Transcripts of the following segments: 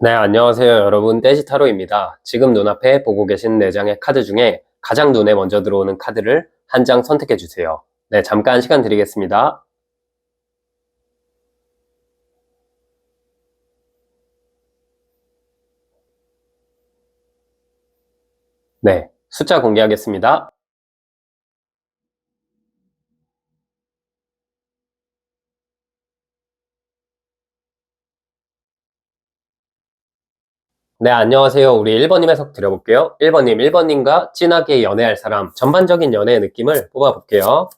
네, 안녕하세요. 여러분. 떼지타로입니다. 지금 눈앞에 보고 계신 4장의 카드 중에 가장 눈에 먼저 들어오는 카드를 한 장 선택해 주세요. 네, 잠깐 시간 드리겠습니다. 네, 숫자 공개하겠습니다. 네, 안녕하세요. 우리 1번님 해석 드려볼게요. 1번님, 1번님과 진하게 연애할 사람, 전반적인 연애의 느낌을 뽑아볼게요.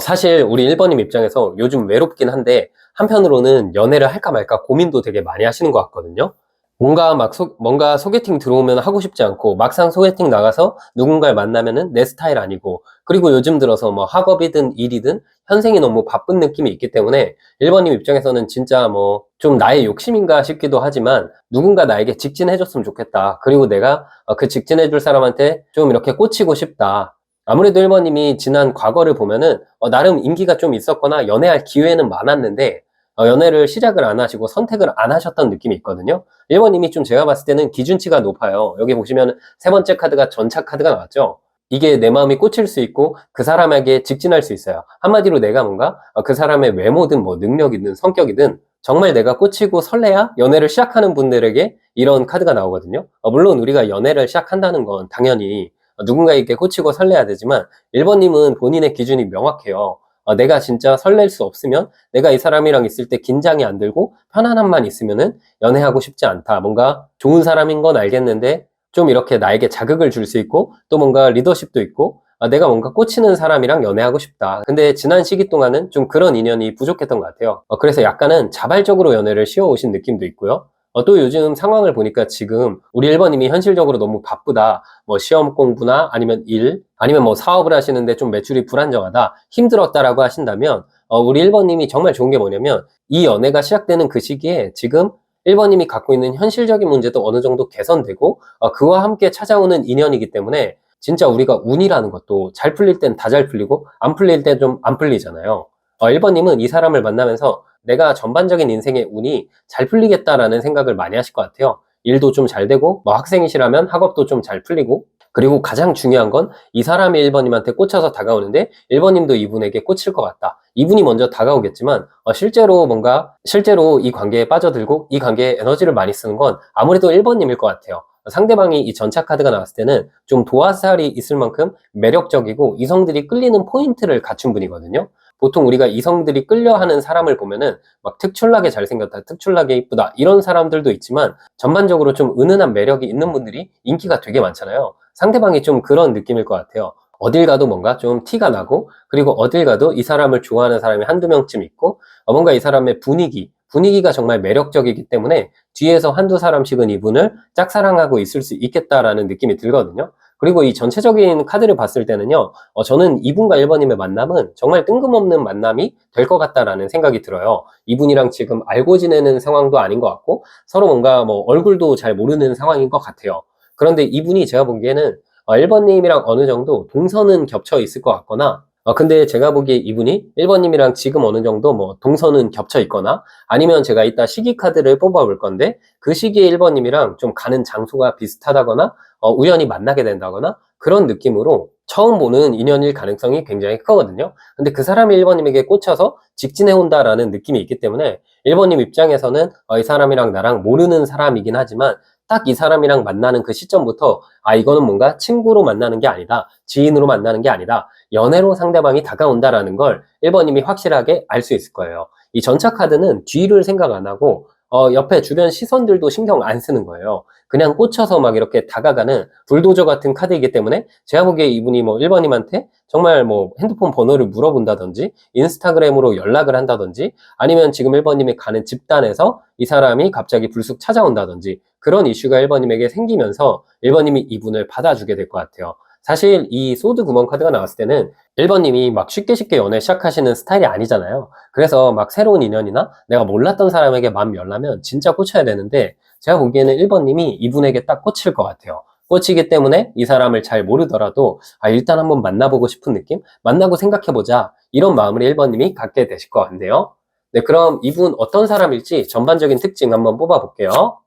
사실 우리 1번님 입장에서 요즘 외롭긴 한데 한편으로는 연애를 할까 말까 고민도 되게 많이 하시는 것 같거든요. 뭔가 소개팅 들어오면 하고 싶지 않고 막상 소개팅 나가서 누군가를 만나면은 내 스타일 아니고, 그리고 요즘 들어서 뭐 학업이든 일이든 현생이 너무 바쁜 느낌이 있기 때문에 1번님 입장에서는 진짜 뭐 좀 나의 욕심인가 싶기도 하지만 누군가 나에게 직진해줬으면 좋겠다. 그리고 내가 그 직진해줄 사람한테 좀 이렇게 꽂히고 싶다. 아무래도 1번님이 지난 과거를 보면은 나름 인기가 좀 있었거나 연애할 기회는 많았는데 연애를 시작을 안 하시고 선택을 안 하셨던 느낌이 있거든요. 1번님이 좀 제가 봤을 때는 기준치가 높아요. 여기 보시면 세 번째 카드가 전차 카드가 나왔죠. 이게 내 마음이 꽂힐 수 있고 그 사람에게 직진할 수 있어요. 한마디로 내가 뭔가 그 사람의 외모든 뭐 능력이든 성격이든 정말 내가 꽂히고 설레야 연애를 시작하는 분들에게 이런 카드가 나오거든요. 물론 우리가 연애를 시작한다는 건 당연히 누군가에게 꽂히고 설레야 되지만 1번님은 본인의 기준이 명확해요. 내가 진짜 설렐 수 없으면 내가 이 사람이랑 있을 때 긴장이 안 들고 편안함만 있으면은 연애하고 싶지 않다. 뭔가 좋은 사람인 건 알겠는데 좀 이렇게 나에게 자극을 줄 수 있고 또 뭔가 리더십도 있고 내가 뭔가 꽂히는 사람이랑 연애하고 싶다. 근데 지난 시기 동안은 좀 그런 인연이 부족했던 것 같아요. 그래서 약간은 자발적으로 연애를 쉬어오신 느낌도 있고요. 또 요즘 상황을 보니까 지금 우리 1번님이 현실적으로 너무 바쁘다. 뭐 시험 공부나 아니면 일, 아니면 뭐 사업을 하시는데 좀 매출이 불안정하다, 힘들었다라고 하신다면 우리 1번님이 정말 좋은 게 뭐냐면 이 연애가 시작되는 그 시기에 지금 1번님이 갖고 있는 현실적인 문제도 어느 정도 개선되고 그와 함께 찾아오는 인연이기 때문에 진짜 우리가 운이라는 것도 잘 풀릴 땐 다 잘 풀리고 안 풀릴 때 좀 안 풀리잖아요. 1번님은 이 사람을 만나면서 내가 전반적인 인생의 운이 잘 풀리겠다라는 생각을 많이 하실 것 같아요. 일도 좀 잘 되고 뭐 학생이시라면 학업도 좀 잘 풀리고, 그리고 가장 중요한 건 이 사람이 1번님한테 꽂혀서 다가오는데 1번님도 이분에게 꽂힐 것 같다. 이분이 먼저 다가오겠지만 실제로 이 관계에 빠져들고 이 관계에 에너지를 많이 쓰는 건 아무래도 1번님일 것 같아요. 상대방이 이 전차 카드가 나왔을 때는 좀 도화살이 있을 만큼 매력적이고 이성들이 끌리는 포인트를 갖춘 분이거든요. 보통 우리가 이성들이 끌려하는 사람을 보면은 막 특출나게 잘생겼다, 특출나게 이쁘다 이런 사람들도 있지만 전반적으로 좀 은은한 매력이 있는 분들이 인기가 되게 많잖아요. 상대방이 좀 그런 느낌일 것 같아요. 어딜 가도 뭔가 좀 티가 나고, 그리고 어딜 가도 이 사람을 좋아하는 사람이 한두 명쯤 있고, 뭔가 이 사람의 분위기가 정말 매력적이기 때문에 뒤에서 한두 사람씩은 이분을 짝사랑하고 있을 수 있겠다라는 느낌이 들거든요. 그리고 이 전체적인 카드를 봤을 때는요, 저는 이분과 1번님의 만남은 정말 뜬금없는 만남이 될 것 같다라는 생각이 들어요. 이분이랑 지금 알고 지내는 상황도 아닌 것 같고, 서로 뭔가 뭐 얼굴도 잘 모르는 상황인 것 같아요. 그런데 이분이 제가 보기에는 1번님이랑 어느 정도 동선은 겹쳐 있을 것 같거나, 근데 제가 보기에 이분이 1번님이랑 지금 어느 정도 뭐 동선은 겹쳐 있거나, 아니면 제가 이따 시기 카드를 뽑아 볼 건데 그 시기에 1번님이랑 좀 가는 장소가 비슷하다거나 우연히 만나게 된다거나 그런 느낌으로 처음 보는 인연일 가능성이 굉장히 크거든요. 근데 그 사람이 1번님에게 꽂혀서 직진해 온다라는 느낌이 있기 때문에 1번님 입장에서는 이 사람이랑 나랑 모르는 사람이긴 하지만 딱 이 사람이랑 만나는 그 시점부터 이거는 뭔가 친구로 만나는 게 아니다, 지인으로 만나는 게 아니다, 연애로 상대방이 다가온다라는 걸 1번님이 확실하게 알 수 있을 거예요. 이 전차 카드는 뒤를 생각 안 하고 옆에 주변 시선들도 신경 안 쓰는 거예요. 그냥 꽂혀서 막 이렇게 다가가는 불도저 같은 카드이기 때문에 제가 보기에 이분이 뭐 1번님한테 정말 뭐 핸드폰 번호를 물어본다든지 인스타그램으로 연락을 한다든지, 아니면 지금 1번님이 가는 집단에서 이 사람이 갑자기 불쑥 찾아온다든지 그런 이슈가 1번님에게 생기면서 1번님이 이분을 받아주게 될 것 같아요. 사실 이 소드 9번 카드가 나왔을 때는 1번님이 막 쉽게 연애 시작하시는 스타일이 아니잖아요. 그래서 막 새로운 인연이나 내가 몰랐던 사람에게 마음 열라면 진짜 꽂혀야 되는데, 제가 보기에는 1번님이 이분에게 딱 꽂힐 것 같아요. 꽂히기 때문에 이 사람을 잘 모르더라도 일단 한번 만나보고 싶은 느낌? 만나고 생각해보자. 이런 마음을 1번님이 갖게 되실 것 같네요. 네, 그럼 이분 어떤 사람일지 전반적인 특징 한번 뽑아볼게요.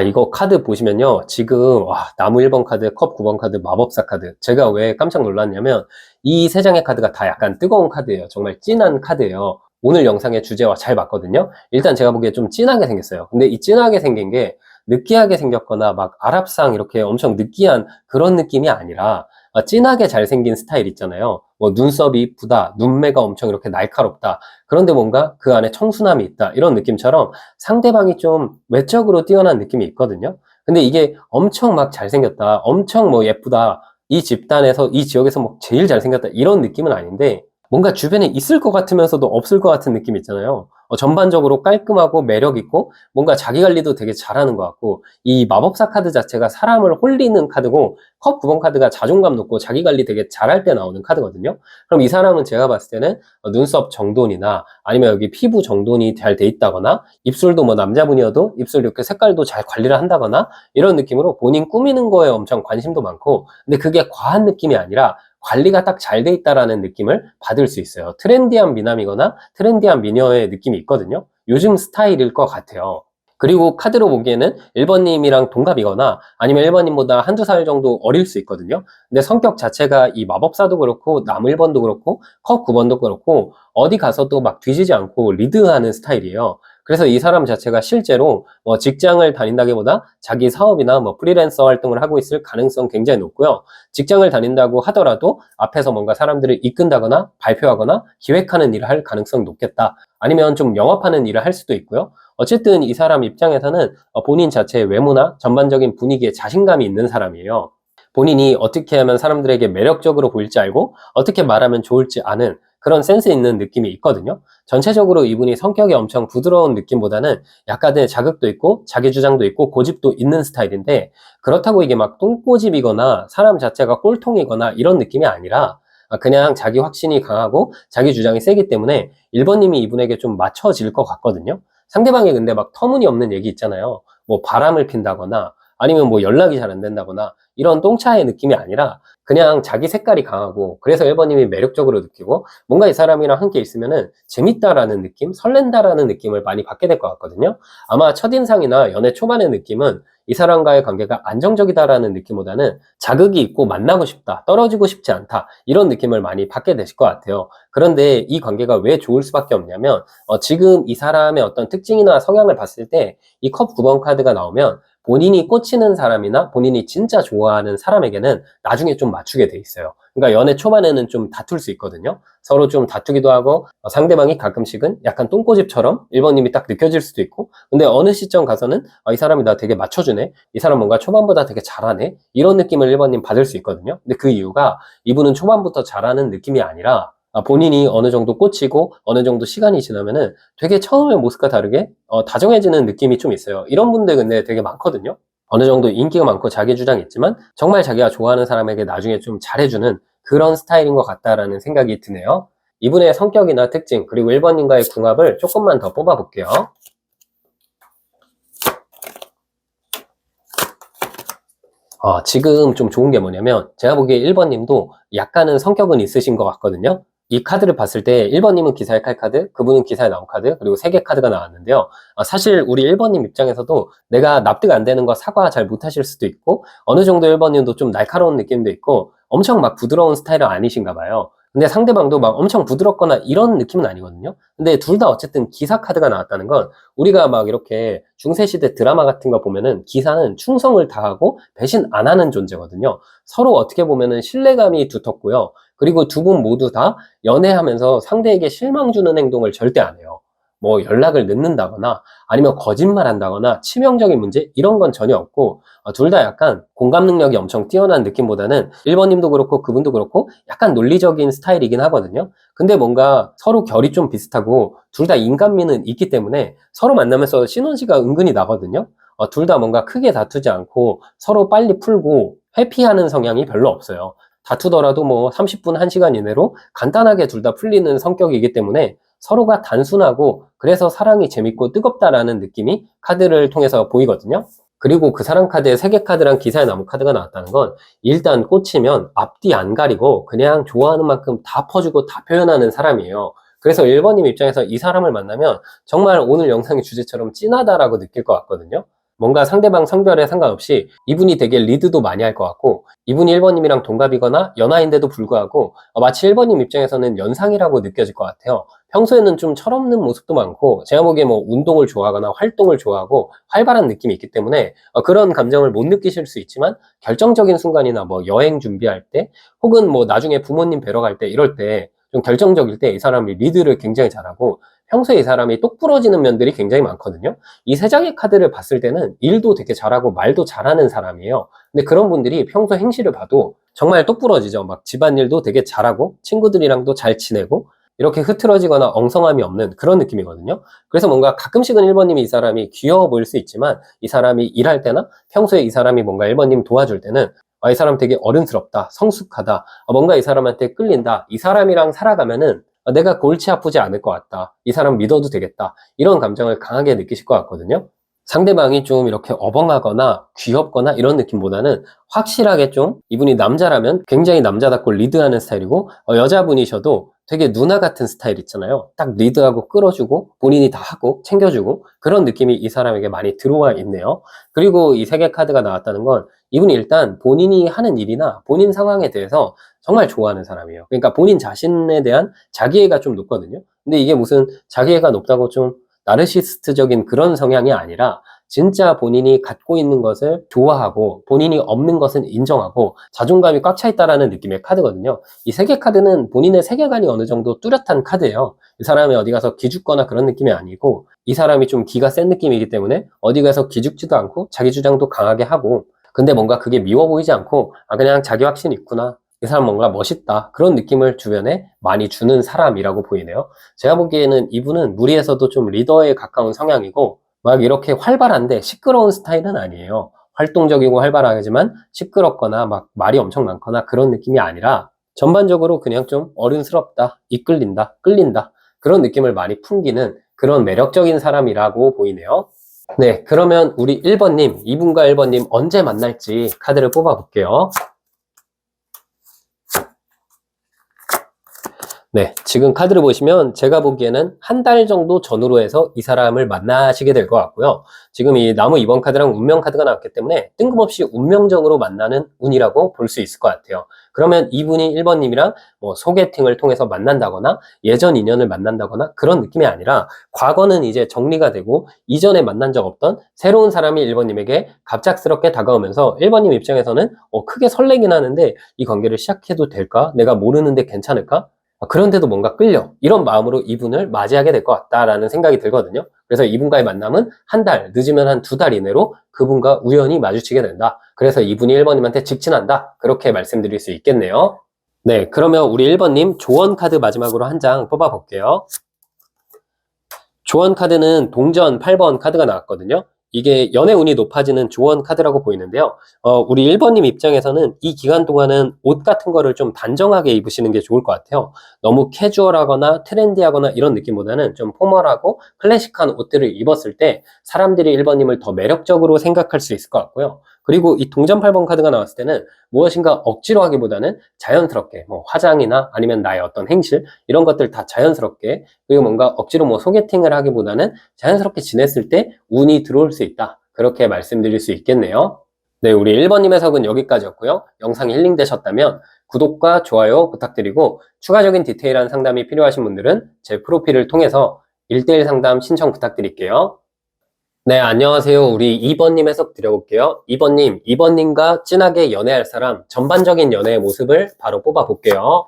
이거 카드 보시면요. 지금, 나무 1번 카드, 컵 9번 카드, 마법사 카드. 제가 왜 깜짝 놀랐냐면, 이 세 장의 카드가 다 약간 뜨거운 카드예요. 정말 진한 카드예요. 오늘 영상의 주제와 잘 맞거든요. 일단 제가 보기에 좀 진하게 생겼어요. 근데 이 진하게 생긴 게 느끼하게 생겼거나 막 아랍상 이렇게 엄청 느끼한 그런 느낌이 아니라 진하게 잘생긴 스타일 있잖아요. 뭐 눈썹이 이쁘다, 눈매가 엄청 이렇게 날카롭다. 그런데 뭔가 그 안에 청순함이 있다. 이런 느낌처럼 상대방이 좀 외적으로 뛰어난 느낌이 있거든요. 근데 이게 엄청 막 잘생겼다, 엄청 뭐 예쁘다, 이 집단에서, 이 지역에서 뭐 제일 잘생겼다, 이런 느낌은 아닌데, 뭔가 주변에 있을 것 같으면서도 없을 것 같은 느낌 있잖아요. 전반적으로 깔끔하고 매력있고, 뭔가 자기 관리도 되게 잘하는 것 같고, 이 마법사 카드 자체가 사람을 홀리는 카드고, 컵 9번 카드가 자존감 높고 자기 관리 되게 잘할 때 나오는 카드거든요. 그럼 이 사람은 제가 봤을 때는 눈썹 정돈이나 아니면 여기 피부 정돈이 잘 돼 있다거나, 입술도 뭐 남자분이어도 입술 이렇게 색깔도 잘 관리를 한다거나, 이런 느낌으로 본인 꾸미는 거에 엄청 관심도 많고, 근데 그게 과한 느낌이 아니라 관리가 딱 잘 돼 있다라는 느낌을 받을 수 있어요. 트렌디한 미남이거나 트렌디한 미녀의 느낌이 있거든요. 요즘 스타일일 것 같아요. 그리고 카드로 보기에는 1번님이랑 동갑이거나 아니면 1번님보다 한두 살 정도 어릴 수 있거든요. 근데 성격 자체가 이 마법사도 그렇고 나무 1번도 그렇고 컵 9번도 그렇고 어디 가서도 막 뒤지지 않고 리드하는 스타일이에요. 그래서 이 사람 자체가 실제로 뭐 직장을 다닌다기보다 자기 사업이나 뭐 프리랜서 활동을 하고 있을 가능성 굉장히 높고요. 직장을 다닌다고 하더라도 앞에서 뭔가 사람들을 이끈다거나 발표하거나 기획하는 일을 할 가능성이 높겠다. 아니면 좀 영업하는 일을 할 수도 있고요. 어쨌든 이 사람 입장에서는 본인 자체의 외모나 전반적인 분위기에 자신감이 있는 사람이에요. 본인이 어떻게 하면 사람들에게 매력적으로 보일지 알고 어떻게 말하면 좋을지 아는 그런 센스 있는 느낌이 있거든요. 전체적으로 이분이 성격이 엄청 부드러운 느낌보다는 약간의 자극도 있고 자기 주장도 있고 고집도 있는 스타일인데, 그렇다고 이게 막 똥꼬집이거나 사람 자체가 꼴통이거나 이런 느낌이 아니라 그냥 자기 확신이 강하고 자기 주장이 세기 때문에 1번님이 이분에게 좀 맞춰질 것 같거든요. 상대방이 근데 막 터무니없는 얘기 있잖아요. 뭐 바람을 핀다거나 아니면 뭐 연락이 잘 안 된다거나 이런 똥차의 느낌이 아니라 그냥 자기 색깔이 강하고, 그래서 1번님이 매력적으로 느끼고 뭔가 이 사람이랑 함께 있으면은 재밌다라는 느낌, 설렌다라는 느낌을 많이 받게 될 것 같거든요. 아마 첫인상이나 연애 초반의 느낌은 이 사람과의 관계가 안정적이다라는 느낌보다는 자극이 있고 만나고 싶다, 떨어지고 싶지 않다, 이런 느낌을 많이 받게 되실 것 같아요. 그런데 이 관계가 왜 좋을 수밖에 없냐면 지금 이 사람의 어떤 특징이나 성향을 봤을 때 이 컵 9번 카드가 나오면 본인이 꽂히는 사람이나 본인이 진짜 좋아하는 사람에게는 나중에 좀 맞추게 돼 있어요. 그러니까 연애 초반에는 좀 다툴 수 있거든요. 서로 좀 다투기도 하고 상대방이 가끔씩은 약간 똥꼬집처럼 1번님이 딱 느껴질 수도 있고, 근데 어느 시점 가서는 이 사람이 나 되게 맞춰주네, 이 사람 뭔가 초반보다 되게 잘하네, 이런 느낌을 1번님 받을 수 있거든요. 근데 그 이유가 이분은 초반부터 잘하는 느낌이 아니라 본인이 어느 정도 꽂히고 어느 정도 시간이 지나면은 되게 처음의 모습과 다르게 다정해지는 느낌이 좀 있어요. 이런 분들 근데 되게 많거든요. 어느 정도 인기가 많고 자기 주장이 있지만 정말 자기가 좋아하는 사람에게 나중에 좀 잘해주는 그런 스타일인 것 같다라는 생각이 드네요. 이분의 성격이나 특징, 그리고 1번님과의 궁합을 조금만 더 뽑아볼게요. 지금 좀 좋은 게 뭐냐면 제가 보기에 1번님도 약간은 성격은 있으신 것 같거든요. 이 카드를 봤을 때 1번님은 기사의 칼카드, 그분은 기사에 나온 카드, 그리고 3개 카드가 나왔는데요. 사실 우리 1번님 입장에서도 내가 납득 안 되는 거 사과 잘 못하실 수도 있고, 어느 정도 1번님도 좀 날카로운 느낌도 있고 엄청 막 부드러운 스타일은 아니신가 봐요. 근데 상대방도 막 엄청 부드럽거나 이런 느낌은 아니거든요. 근데 둘 다 어쨌든 기사 카드가 나왔다는 건, 우리가 막 이렇게 중세시대 드라마 같은 거 보면은 기사는 충성을 다하고 배신 안 하는 존재거든요. 서로 어떻게 보면은 신뢰감이 두텁고요. 그리고 두 분 모두 다 연애하면서 상대에게 실망 주는 행동을 절대 안 해요. 뭐 연락을 늦는다거나 아니면 거짓말 한다거나 치명적인 문제, 이런 건 전혀 없고 둘 다 약간 공감 능력이 엄청 뛰어난 느낌보다는 1번님도 그렇고 그분도 그렇고 약간 논리적인 스타일이긴 하거든요. 근데 뭔가 서로 결이 좀 비슷하고 둘 다 인간미는 있기 때문에 서로 만나면서 시너지가 은근히 나거든요. 둘 다 뭔가 크게 다투지 않고 서로 빨리 풀고 회피하는 성향이 별로 없어요. 다투더라도 뭐 30분, 1시간 이내로 간단하게 둘 다 풀리는 성격이기 때문에 서로가 단순하고, 그래서 사랑이 재밌고 뜨겁다라는 느낌이 카드를 통해서 보이거든요. 그리고 그 사람 카드에 3개 카드랑 기사의 나무 카드가 나왔다는 건 일단 꽂히면 앞뒤 안 가리고 그냥 좋아하는 만큼 다 퍼주고 다 표현하는 사람이에요. 그래서 1번님 입장에서 이 사람을 만나면 정말 오늘 영상의 주제처럼 찐하다라고 느낄 것 같거든요. 뭔가 상대방 성별에 상관없이 이분이 되게 리드도 많이 할 것 같고, 이분이 1번님이랑 동갑이거나 연하인데도 불구하고 마치 1번님 입장에서는 연상이라고 느껴질 것 같아요. 평소에는 좀 철없는 모습도 많고, 제가 보기에 뭐 운동을 좋아하거나 활동을 좋아하고 활발한 느낌이 있기 때문에 그런 감정을 못 느끼실 수 있지만, 결정적인 순간이나 뭐 여행 준비할 때 혹은 뭐 나중에 부모님 뵈러 갈 때 이럴 때 좀 결정적일 때 이 사람이 리드를 굉장히 잘하고, 평소에 이 사람이 똑부러지는 면들이 굉장히 많거든요. 이 3장의 카드를 봤을 때는 일도 되게 잘하고 말도 잘하는 사람이에요. 근데 그런 분들이 평소 행실을 봐도 정말 똑부러지죠. 막 집안일도 되게 잘하고 친구들이랑도 잘 지내고 이렇게 흐트러지거나 엉성함이 없는 그런 느낌이거든요. 그래서 뭔가 가끔씩은 1번님이 이 사람이 귀여워 보일 수 있지만, 이 사람이 일할 때나 평소에 이 사람이 뭔가 1번님 도와줄 때는 이 사람 되게 어른스럽다, 성숙하다, 뭔가 이 사람한테 끌린다, 이 사람이랑 살아가면은 내가 골치 아프지 않을 것 같다, 이 사람 믿어도 되겠다, 이런 감정을 강하게 느끼실 것 같거든요. 상대방이 좀 이렇게 어벙하거나 귀엽거나 이런 느낌보다는 확실하게 좀, 이분이 남자라면 굉장히 남자답고 리드하는 스타일이고, 여자분이셔도 되게 누나 같은 스타일 있잖아요. 딱 리드하고 끌어주고 본인이 다 하고 챙겨주고, 그런 느낌이 이 사람에게 많이 들어와 있네요. 그리고 이 3개 카드가 나왔다는 건 이분이 일단 본인이 하는 일이나 본인 상황에 대해서 정말 좋아하는 사람이에요. 그러니까 본인 자신에 대한 자기애가 좀 높거든요. 근데 이게 무슨 자기애가 높다고 좀 나르시스트적인 그런 성향이 아니라, 진짜 본인이 갖고 있는 것을 좋아하고 본인이 없는 것은 인정하고 자존감이 꽉 차 있다라는 느낌의 카드거든요. 이 3개 카드는 본인의 세계관이 어느 정도 뚜렷한 카드예요. 이 사람이 어디 가서 기죽거나 그런 느낌이 아니고, 이 사람이 좀 기가 센 느낌이기 때문에 어디 가서 기죽지도 않고 자기 주장도 강하게 하고, 근데 뭔가 그게 미워 보이지 않고 그냥 자기 확신이 있구나, 이 사람 뭔가 멋있다, 그런 느낌을 주변에 많이 주는 사람이라고 보이네요. 제가 보기에는 이분은 무리에서도 좀 리더에 가까운 성향이고, 막 이렇게 활발한데 시끄러운 스타일은 아니에요. 활동적이고 활발하지만 시끄럽거나 막 말이 엄청 많거나 그런 느낌이 아니라, 전반적으로 그냥 좀 어른스럽다, 이끌린다, 끌린다, 그런 느낌을 많이 풍기는 그런 매력적인 사람이라고 보이네요. 네, 그러면 우리 1번님, 이분과 1번님 언제 만날지 카드를 뽑아 볼게요. 네, 지금 카드를 보시면 제가 보기에는 한 달 정도 전후로 해서 이 사람을 만나시게 될 것 같고요. 지금 이 나무 2번 카드랑 운명 카드가 나왔기 때문에 뜬금없이 운명적으로 만나는 운이라고 볼 수 있을 것 같아요. 그러면 이분이 1번님이랑 뭐 소개팅을 통해서 만난다거나 예전 인연을 만난다거나 그런 느낌이 아니라, 과거는 이제 정리가 되고 이전에 만난 적 없던 새로운 사람이 1번님에게 갑작스럽게 다가오면서 1번님 입장에서는 크게 설레긴 하는데, 이 관계를 시작해도 될까? 내가 모르는데 괜찮을까? 그런데도 뭔가 끌려, 이런 마음으로 이분을 맞이하게 될 것 같다라는 생각이 들거든요. 그래서 이분과의 만남은 한 달, 늦으면 한 2달 이내로 그분과 우연히 마주치게 된다. 그래서 이분이 1번님한테 직진한다, 그렇게 말씀드릴 수 있겠네요. 네, 그러면 우리 1번님 조언 카드 마지막으로 한 장 뽑아 볼게요. 조언 카드는 동전 8번 카드가 나왔거든요. 이게 연애 운이 높아지는 조언 카드라고 보이는데요. 우리 1번님 입장에서는 이 기간 동안은 옷 같은 거를 좀 단정하게 입으시는 게 좋을 것 같아요. 너무 캐주얼하거나 트렌디하거나 이런 느낌보다는 좀 포멀하고 클래식한 옷들을 입었을 때 사람들이 1번님을 더 매력적으로 생각할 수 있을 것 같고요. 그리고 이 동전 8번 카드가 나왔을 때는 무엇인가 억지로 하기보다는 자연스럽게, 뭐 화장이나 아니면 나의 어떤 행실, 이런 것들 다 자연스럽게, 그리고 뭔가 억지로 뭐 소개팅을 하기보다는 자연스럽게 지냈을 때 운이 들어올 수 있다, 그렇게 말씀드릴 수 있겠네요. 네, 우리 1번님 해석은 여기까지였고요. 영상이 힐링되셨다면 구독과 좋아요 부탁드리고, 추가적인 디테일한 상담이 필요하신 분들은 제 프로필을 통해서 1대1 상담 신청 부탁드릴게요. 네, 안녕하세요. 우리 2번님 해석 드려볼게요. 2번님과 진하게 연애할 사람, 전반적인 연애의 모습을 바로 뽑아볼게요.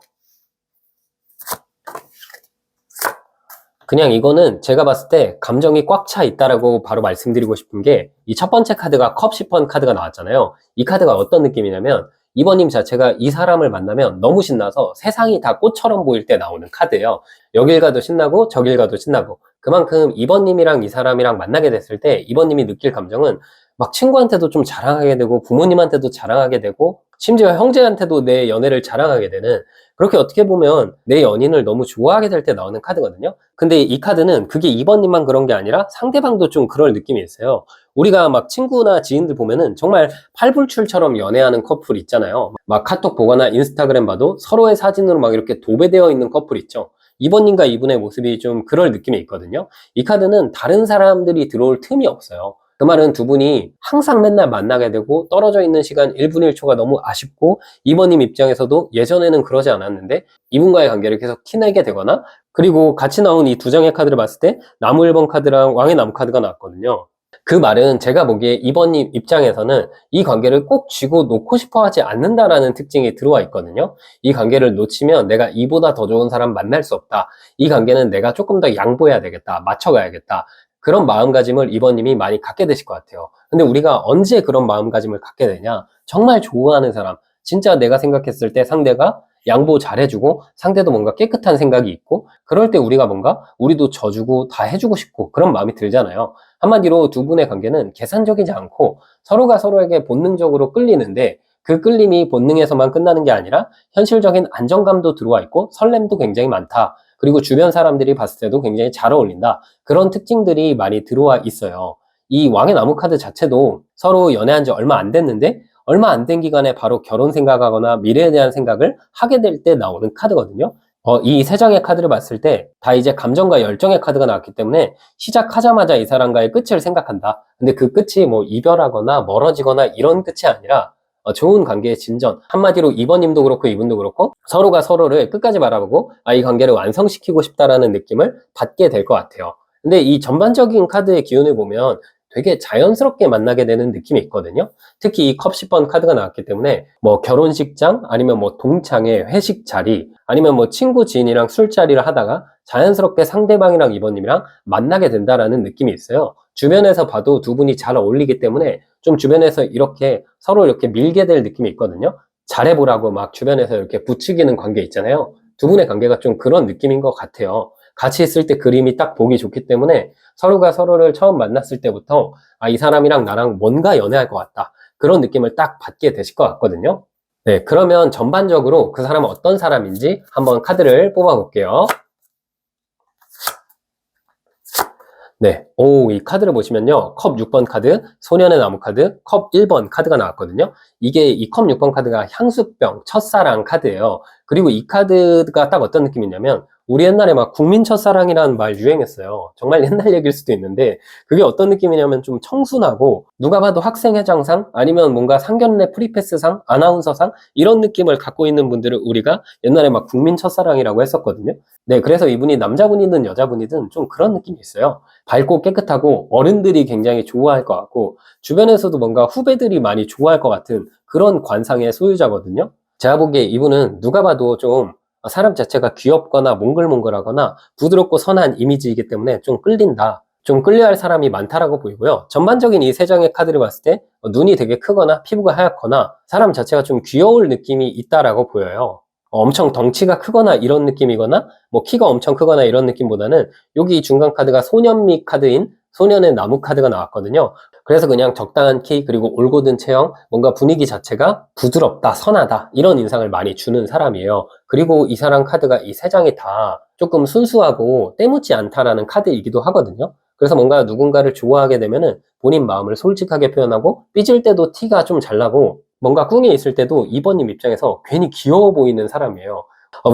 그냥 이거는 제가 봤을 때 감정이 꽉 차 있다라고 바로 말씀드리고 싶은 게, 이 첫 번째 카드가 컵 10번 카드가 나왔잖아요. 이 카드가 어떤 느낌이냐면, 2번님 자체가 이 사람을 만나면 너무 신나서 세상이 다 꽃처럼 보일 때 나오는 카드예요. 여길 가도 신나고 저길 가도 신나고, 그만큼 2번님이랑 이 사람이랑 만나게 됐을 때 2번님이 느낄 감정은 막 친구한테도 좀 자랑하게 되고 부모님한테도 자랑하게 되고 심지어 형제한테도 내 연애를 자랑하게 되는, 그렇게 어떻게 보면 내 연인을 너무 좋아하게 될 때 나오는 카드거든요. 근데 이 카드는 그게 2번님만 그런 게 아니라 상대방도 좀 그럴 느낌이 있어요. 우리가 막 친구나 지인들 보면은 정말 팔불출처럼 연애하는 커플 있잖아요. 막 카톡 보거나 인스타그램 봐도 서로의 사진으로 막 이렇게 도배되어 있는 커플 있죠. 2번님과 이분의 모습이 좀 그럴 느낌이 있거든요. 이 카드는 다른 사람들이 들어올 틈이 없어요. 그 말은 두 분이 항상 맨날 만나게 되고 떨어져 있는 시간 1분 1초가 너무 아쉽고, 2번님 입장에서도 예전에는 그러지 않았는데 이분과의 관계를 계속 티내게 되거나, 그리고 같이 나온 이 두 장의 카드를 봤을 때 나무 1번 카드랑 왕의 나무 카드가 나왔거든요. 그 말은 제가 보기에 2번님 입장에서는 이 관계를 꼭 쥐고 놓고 싶어 하지 않는다라는 특징이 들어와 있거든요. 이 관계를 놓치면 내가 이보다 더 좋은 사람 만날 수 없다. 이 관계는 내가 조금 더 양보해야 되겠다. 맞춰가야겠다. 그런 마음가짐을 2번님이 많이 갖게 되실 것 같아요. 근데 우리가 언제 그런 마음가짐을 갖게 되냐? 정말 좋아하는 사람, 진짜 내가 생각했을 때 상대가 양보 잘해주고 상대도 뭔가 깨끗한 생각이 있고, 그럴 때 우리가 뭔가 우리도 져주고 다 해주고 싶고 그런 마음이 들잖아요. 한마디로 두 분의 관계는 계산적이지 않고 서로가 서로에게 본능적으로 끌리는데, 그 끌림이 본능에서만 끝나는 게 아니라 현실적인 안정감도 들어와 있고 설렘도 굉장히 많다. 그리고 주변 사람들이 봤을 때도 굉장히 잘 어울린다. 그런 특징들이 많이 들어와 있어요. 이 왕의 나무 카드 자체도 서로 연애한 지 얼마 안 됐는데 얼마 안 된 기간에 바로 결혼 생각하거나 미래에 대한 생각을 하게 될 때 나오는 카드거든요. 이 세 장의 카드를 봤을 때 다 이제 감정과 열정의 카드가 나왔기 때문에 시작하자마자 이 사람과의 끝을 생각한다. 근데 그 끝이 뭐 이별하거나 멀어지거나 이런 끝이 아니라 좋은 관계의 진전. 한마디로 2번님도 그렇고 이분도 그렇고 서로가 서로를 끝까지 바라보고 이 관계를 완성시키고 싶다라는 느낌을 받게 될 것 같아요. 근데 이 전반적인 카드의 기운을 보면 되게 자연스럽게 만나게 되는 느낌이 있거든요. 특히 이 컵 10번 카드가 나왔기 때문에 뭐 결혼식장, 아니면 뭐 동창회 회식 자리, 아니면 뭐 친구 지인이랑 술자리를 하다가 자연스럽게 상대방이랑 2번님이랑 만나게 된다라는 느낌이 있어요. 주변에서 봐도 두 분이 잘 어울리기 때문에 좀 주변에서 이렇게 서로 이렇게 밀게 될 느낌이 있거든요. 잘해보라고 막 주변에서 이렇게 부추기는 관계 있잖아요. 두 분의 관계가 좀 그런 느낌인 것 같아요. 같이 있을 때 그림이 딱 보기 좋기 때문에 서로가 서로를 처음 만났을 때부터 이 사람이랑 나랑 뭔가 연애할 것 같다. 그런 느낌을 딱 받게 되실 것 같거든요. 네, 그러면 전반적으로 그 사람은 어떤 사람인지 한번 카드를 뽑아 볼게요. 네, 이 카드를 보시면요. 컵 6번 카드, 소년의 나무 카드, 컵 1번 카드가 나왔거든요. 이게 이 컵 6번 카드가 향수병, 첫사랑 카드예요. 그리고 이 카드가 딱 어떤 느낌이냐면, 우리 옛날에 막 국민 첫사랑이라는 말 유행했어요. 정말 옛날 얘기일 수도 있는데, 그게 어떤 느낌이냐면 좀 청순하고, 누가 봐도 학생회장상, 아니면 뭔가 상견례 프리패스상, 아나운서상, 이런 느낌을 갖고 있는 분들을 우리가 옛날에 막 국민 첫사랑이라고 했었거든요. 네, 그래서 이분이 남자분이든 여자분이든 좀 그런 느낌이 있어요. 밝고 깨끗하고 어른들이 굉장히 좋아할 것 같고, 주변에서도 뭔가 후배들이 많이 좋아할 것 같은 그런 관상의 소유자거든요. 제가 보기에 이분은 누가 봐도 좀 사람 자체가 귀엽거나 몽글몽글하거나 부드럽고 선한 이미지이기 때문에 좀 끌린다. 좀 끌려할 사람이 많다라고 보이고요. 전반적인 이 세 장의 카드를 봤을 때 눈이 되게 크거나 피부가 하얗거나 사람 자체가 좀 귀여울 느낌이 있다라고 보여요. 엄청 덩치가 크거나 이런 느낌이거나 뭐 키가 엄청 크거나 이런 느낌보다는 여기 중간 카드가 소년미 카드인 소년의 나무 카드가 나왔거든요. 그래서 그냥 적당한 키, 그리고 올곧은 체형, 뭔가 분위기 자체가 부드럽다, 선하다, 이런 인상을 많이 주는 사람이에요. 그리고 이 사람 카드가 이 세 장이 다 조금 순수하고 때묻지 않다라는 카드이기도 하거든요. 그래서 뭔가 누군가를 좋아하게 되면은 본인 마음을 솔직하게 표현하고, 삐질 때도 티가 좀 잘 나고, 뭔가 꿍에 있을 때도 2번님 입장에서 괜히 귀여워 보이는 사람이에요.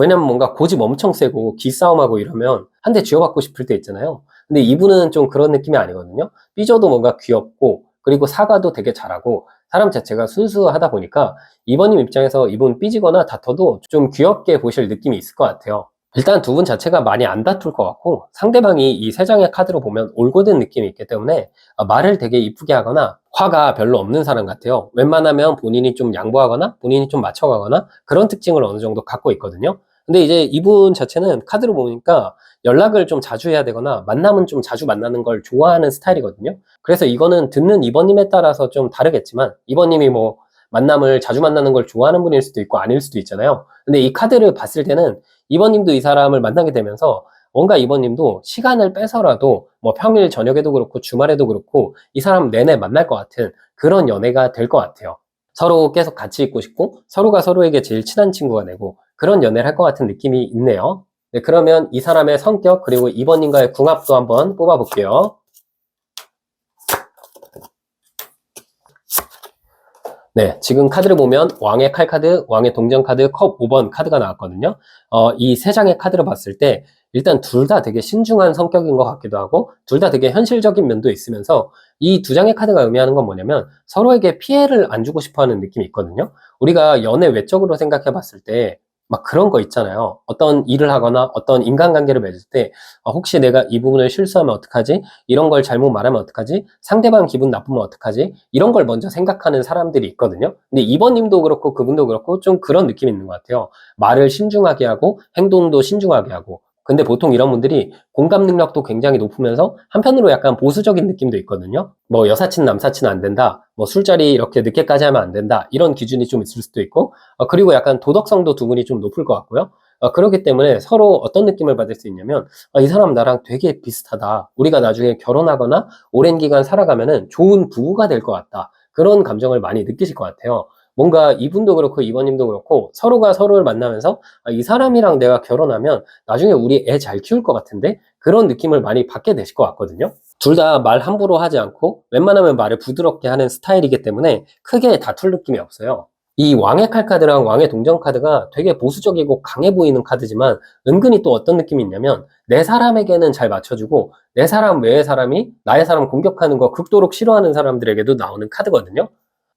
왜냐면 뭔가 고집 엄청 세고 기싸움하고 이러면 한 대 쥐어받고 싶을 때 있잖아요. 근데 이분은 좀 그런 느낌이 아니거든요. 삐져도 뭔가 귀엽고, 그리고 사과도 되게 잘하고, 사람 자체가 순수하다 보니까 2번님 입장에서 이분 삐지거나 다퉈도 좀 귀엽게 보실 느낌이 있을 것 같아요. 일단 두 분 자체가 많이 안 다툴 것 같고, 상대방이 이 세 장의 카드로 보면 올곧은 느낌이 있기 때문에 말을 되게 이쁘게 하거나 화가 별로 없는 사람 같아요. 웬만하면 본인이 좀 양보하거나 본인이 좀 맞춰가거나 그런 특징을 어느 정도 갖고 있거든요. 근데 이제 이분 자체는 카드로 보니까 연락을 좀 자주 해야 되거나 만남은 좀 자주 만나는 걸 좋아하는 스타일이거든요. 그래서 이거는 듣는 2번님에 따라서 좀 다르겠지만, 2번님이 뭐 만남을 자주 만나는 걸 좋아하는 분일 수도 있고 아닐 수도 있잖아요. 근데 이 카드를 봤을 때는 2번님도 이 사람을 만나게 되면서 뭔가 2번님도 시간을 빼서라도 뭐 평일 저녁에도 그렇고 주말에도 그렇고 이 사람 내내 만날 것 같은 그런 연애가 될 것 같아요. 서로 계속 같이 있고 싶고 서로가 서로에게 제일 친한 친구가 되고 그런 연애를 할 것 같은 느낌이 있네요. 네, 그러면 이 사람의 성격 그리고 2번님과의 궁합도 한번 뽑아볼게요. 네, 지금 카드를 보면 왕의 칼 카드, 왕의 동전 카드, 컵 5번 카드가 나왔거든요. 이 세 장의 카드를 봤을 때 일단 둘 다 되게 신중한 성격인 것 같기도 하고 둘 다 되게 현실적인 면도 있으면서 이 두 장의 카드가 의미하는 건 뭐냐면 서로에게 피해를 안 주고 싶어 하는 느낌이 있거든요. 우리가 연애 외적으로 생각해 봤을 때 막 그런 거 있잖아요. 어떤 일을 하거나 어떤 인간관계를 맺을 때 혹시 내가 이 부분을 실수하면 어떡하지? 이런 걸 잘못 말하면 어떡하지? 상대방 기분 나쁘면 어떡하지? 이런 걸 먼저 생각하는 사람들이 있거든요. 근데 2번님도 그렇고 그분도 그렇고 좀 그런 느낌이 있는 것 같아요. 말을 신중하게 하고 행동도 신중하게 하고 근데 보통 이런 분들이 공감 능력도 굉장히 높으면서 한편으로 약간 보수적인 느낌도 있거든요. 뭐 여사친 남사친 안 된다, 뭐 술자리 이렇게 늦게까지 하면 안 된다 이런 기준이 좀 있을 수도 있고 그리고 약간 도덕성도 두 분이 좀 높을 것 같고요. 그렇기 때문에 서로 어떤 느낌을 받을 수 있냐면 이 사람 나랑 되게 비슷하다, 우리가 나중에 결혼하거나 오랜 기간 살아가면은 좋은 부부가 될 것 같다, 그런 감정을 많이 느끼실 것 같아요. 뭔가 이분도 그렇고 이번님도 그렇고 서로가 서로를 만나면서 이 사람이랑 내가 결혼하면 나중에 우리 애 잘 키울 것 같은데 그런 느낌을 많이 받게 되실 것 같거든요. 둘 다 말 함부로 하지 않고 웬만하면 말을 부드럽게 하는 스타일이기 때문에 크게 다툴 느낌이 없어요. 이 왕의 칼 카드랑 왕의 동전 카드가 되게 보수적이고 강해 보이는 카드지만 은근히 또 어떤 느낌이 있냐면 내 사람에게는 잘 맞춰주고 내 사람 외의 사람이 나의 사람 공격하는 거 극도로 싫어하는 사람들에게도 나오는 카드거든요.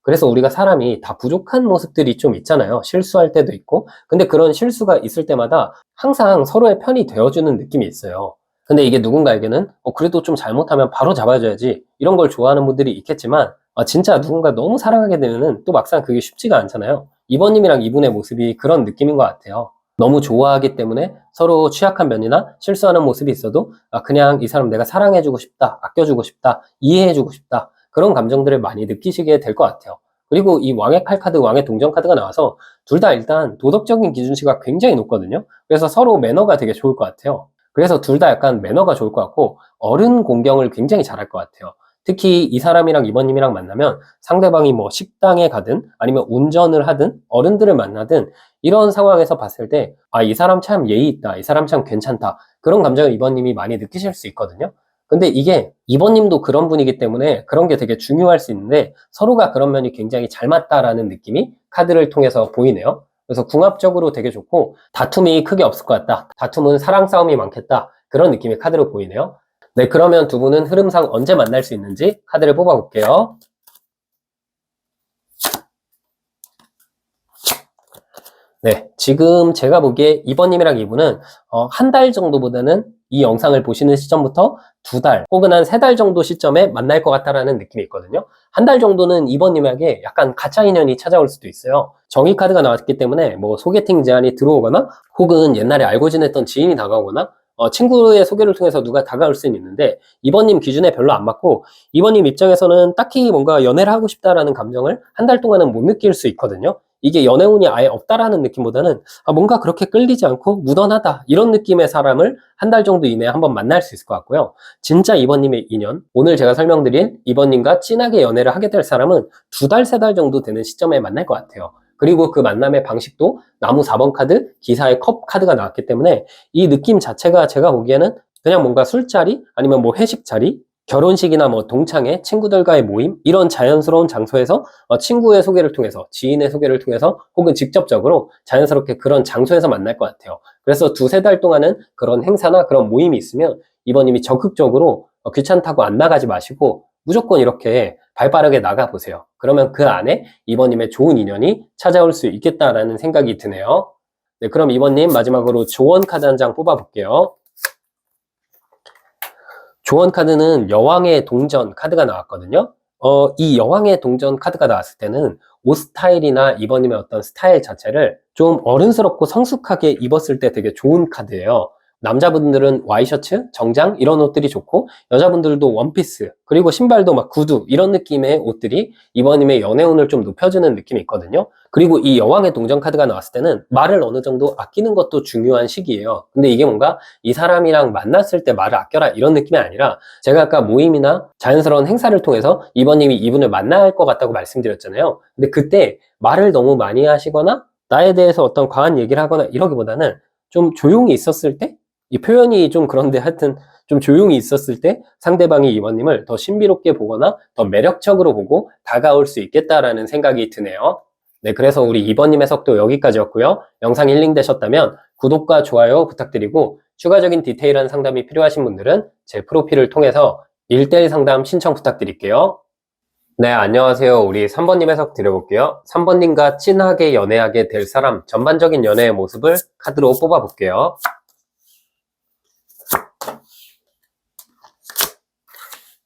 그래서 우리가 사람이 다 부족한 모습들이 좀 있잖아요. 실수할 때도 있고. 근데 그런 실수가 있을 때마다 항상 서로의 편이 되어주는 느낌이 있어요. 근데 이게 누군가에게는 그래도 좀 잘못하면 바로 잡아줘야지 이런 걸 좋아하는 분들이 있겠지만 진짜 누군가 너무 사랑하게 되면은 또 막상 그게 쉽지가 않잖아요. 이번님이랑 이분의 모습이 그런 느낌인 것 같아요. 너무 좋아하기 때문에 서로 취약한 면이나 실수하는 모습이 있어도 그냥 이 사람 내가 사랑해주고 싶다, 아껴주고 싶다, 이해해주고 싶다, 그런 감정들을 많이 느끼시게 될 것 같아요. 그리고 이 왕의 칼 카드, 왕의 동전 카드가 나와서 둘 다 일단 도덕적인 기준치가 굉장히 높거든요. 그래서 서로 매너가 되게 좋을 것 같아요. 그래서 둘 다 약간 매너가 좋을 것 같고 어른 공경을 굉장히 잘할 것 같아요. 특히 이 사람이랑 이번님이랑 만나면 상대방이 뭐 식당에 가든 아니면 운전을 하든 어른들을 만나든 이런 상황에서 봤을 때 이 사람 참 예의 있다, 이 사람 참 괜찮다, 그런 감정을 이번님이 많이 느끼실 수 있거든요. 근데 이게 이번님도 그런 분이기 때문에 그런 게 되게 중요할 수 있는데 서로가 그런 면이 굉장히 잘 맞다라는 느낌이 카드를 통해서 보이네요. 그래서 궁합적으로 되게 좋고 다툼이 크게 없을 것 같다, 다툼은 사랑 싸움이 많겠다, 그런 느낌의 카드로 보이네요. 네, 그러면 두 분은 흐름상 언제 만날 수 있는지 카드를 뽑아볼게요. 네, 지금 제가 보기에 이번님이랑 이분은 한 달 정도보다는 이 영상을 보시는 시점부터 2달 혹은 한 3달 정도 시점에 만날 것 같다라는 느낌이 있거든요. 한 달 정도는 이번님에게 약간 가짜 인연이 찾아올 수도 있어요. 정의 카드가 나왔기 때문에 뭐 소개팅 제안이 들어오거나 혹은 옛날에 알고 지냈던 지인이 다가오거나 친구의 소개를 통해서 누가 다가올 수는 있는데 이번님 기준에 별로 안 맞고 이번님 입장에서는 딱히 뭔가 연애를 하고 싶다라는 감정을 한 달 동안은 못 느낄 수 있거든요. 이게 연애운이 아예 없다라는 느낌보다는 뭔가 그렇게 끌리지 않고 무던하다 이런 느낌의 사람을 한 달 정도 이내에 한번 만날 수 있을 것 같고요. 진짜 이번님의 인연, 오늘 제가 설명드린 이번님과 진하게 연애를 하게 될 사람은 2달, 3달 정도 되는 시점에 만날 것 같아요. 그리고 그 만남의 방식도 나무 4번 카드, 기사의 컵 카드가 나왔기 때문에 이 느낌 자체가 제가 보기에는 그냥 뭔가 술자리 아니면 뭐 회식 자리, 결혼식이나 뭐 동창회, 친구들과의 모임 이런 자연스러운 장소에서 친구의 소개를 통해서, 지인의 소개를 통해서 혹은 직접적으로 자연스럽게 그런 장소에서 만날 것 같아요. 그래서 2~3달 동안은 그런 행사나 그런 모임이 있으면 이번님이 적극적으로 귀찮다고 안 나가지 마시고 무조건 이렇게 발빠르게 나가보세요. 그러면 그 안에 이번님의 좋은 인연이 찾아올 수 있겠다라는 생각이 드네요. 네, 그럼 이번님 마지막으로 조언 카드 한 장 뽑아볼게요. 조언 카드는 여왕의 동전 카드가 나왔거든요. 이 여왕의 동전 카드가 나왔을 때는 옷 스타일이나 이번님의 어떤 스타일 자체를 좀 어른스럽고 성숙하게 입었을 때 되게 좋은 카드예요. 남자분들은 와이셔츠, 정장 이런 옷들이 좋고 여자분들도 원피스 그리고 신발도 막 구두 이런 느낌의 옷들이 이번님의 연애운을 좀 높여주는 느낌이 있거든요. 그리고 이 여왕의 동전 카드가 나왔을 때는 말을 어느 정도 아끼는 것도 중요한 시기예요. 근데 이게 뭔가 이 사람이랑 만났을 때 말을 아껴라 이런 느낌이 아니라 제가 아까 모임이나 자연스러운 행사를 통해서 이번님이 이분을 만나야 할 것 같다고 말씀드렸잖아요. 근데 그때 말을 너무 많이 하시거나 나에 대해서 어떤 과한 얘기를 하거나 이러기보다는 좀 조용히 있었을 때 이 표현이 좀 그런데 하여튼 좀 조용히 있었을 때 상대방이 이번님을 더 신비롭게 보거나 더 매력적으로 보고 다가올 수 있겠다라는 생각이 드네요. 네, 그래서 우리 이번님 해석도 여기까지였고요. 영상 힐링 되셨다면 구독과 좋아요 부탁드리고 추가적인 디테일한 상담이 필요하신 분들은 제 프로필을 통해서 1대1 상담 신청 부탁드릴게요. 네, 안녕하세요. 우리 3번님 해석 드려볼게요. 3번님과 친하게 연애하게 될 사람 전반적인 연애의 모습을 카드로 뽑아볼게요.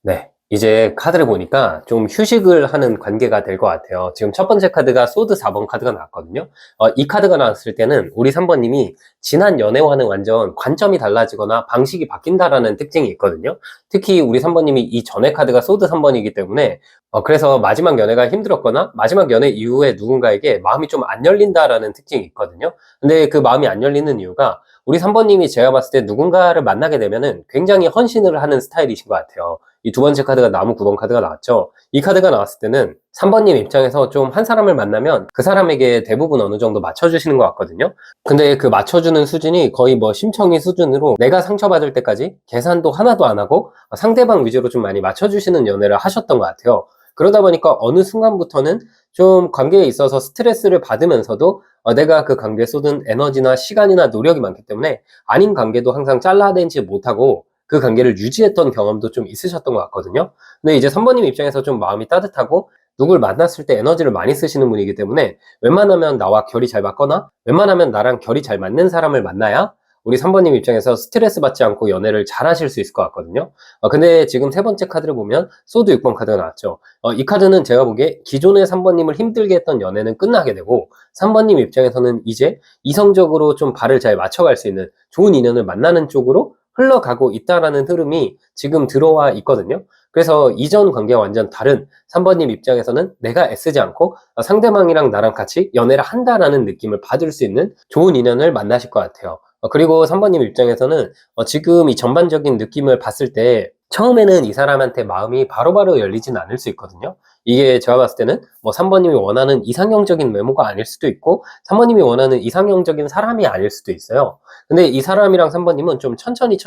네, 이제 카드를 보니까 좀 휴식을 하는 관계가 될 것 같아요. 지금 첫 번째 카드가 소드 4번 카드가 나왔거든요. 이 카드가 나왔을 때는 우리 3번님이 지난 연애와는 완전 관점이 달라지거나 방식이 바뀐다라는 특징이 있거든요. 특히 우리 3번님이 이 전에 카드가 소드 3번이기 때문에 그래서 마지막 연애가 힘들었거나 마지막 연애 이후에 누군가에게 마음이 좀 안 열린다라는 특징이 있거든요. 근데 그 마음이 안 열리는 이유가 우리 3번님이 제가 봤을 때 누군가를 만나게 되면은 굉장히 헌신을 하는 스타일이신 것 같아요. 이 두 번째 카드가 나무 9번 카드가 나왔죠. 이 카드가 나왔을 때는 3번님 입장에서 좀 한 사람을 만나면 그 사람에게 대부분 어느 정도 맞춰주시는 것 같거든요. 근데 그 맞춰주는 수준이 거의 뭐 심청이 수준으로 내가 상처받을 때까지 계산도 하나도 안 하고 상대방 위주로 좀 많이 맞춰주시는 연애를 하셨던 것 같아요. 그러다 보니까 어느 순간부터는 좀 관계에 있어서 스트레스를 받으면서도 내가 그 관계에 쏟은 에너지나 시간이나 노력이 많기 때문에 아닌 관계도 항상 잘라내지 못하고 그 관계를 유지했던 경험도 좀 있으셨던 것 같거든요. 근데 이제 3번님 입장에서 좀 마음이 따뜻하고 누굴 만났을 때 에너지를 많이 쓰시는 분이기 때문에 웬만하면 나와 결이 잘 맞거나 웬만하면 나랑 결이 잘 맞는 사람을 만나야 우리 3번님 입장에서 스트레스 받지 않고 연애를 잘 하실 수 있을 것 같거든요. 근데 지금 세 번째 카드를 보면 소드 6번 카드가 나왔죠. 이 카드는 제가 보기에 기존의 3번님을 힘들게 했던 연애는 끝나게 되고 3번님 입장에서는 이제 이성적으로 좀 발을 잘 맞춰갈 수 있는 좋은 인연을 만나는 쪽으로 흘러가고 있다라는 흐름이 지금 들어와 있거든요. 그래서 이전 관계와 완전 다른 3번님 입장에서는 내가 애쓰지 않고 상대방이랑 나랑 같이 연애를 한다라는 느낌을 받을 수 있는 좋은 인연을 만나실 것 같아요. 그리고 3번님 입장에서는 지금 이 전반적인 느낌을 봤을 때 처음에는 이 사람한테 마음이 바로바로 열리진 않을 수 있거든요. 이게 제가 봤을 때는 뭐 3번님이 원하는 이상형적인 외모가 아닐 수도 있고 3번님이 원하는 이상형적인 사람이 아닐 수도 있어요. 근데 이 사람이랑 3번님은 좀 천천히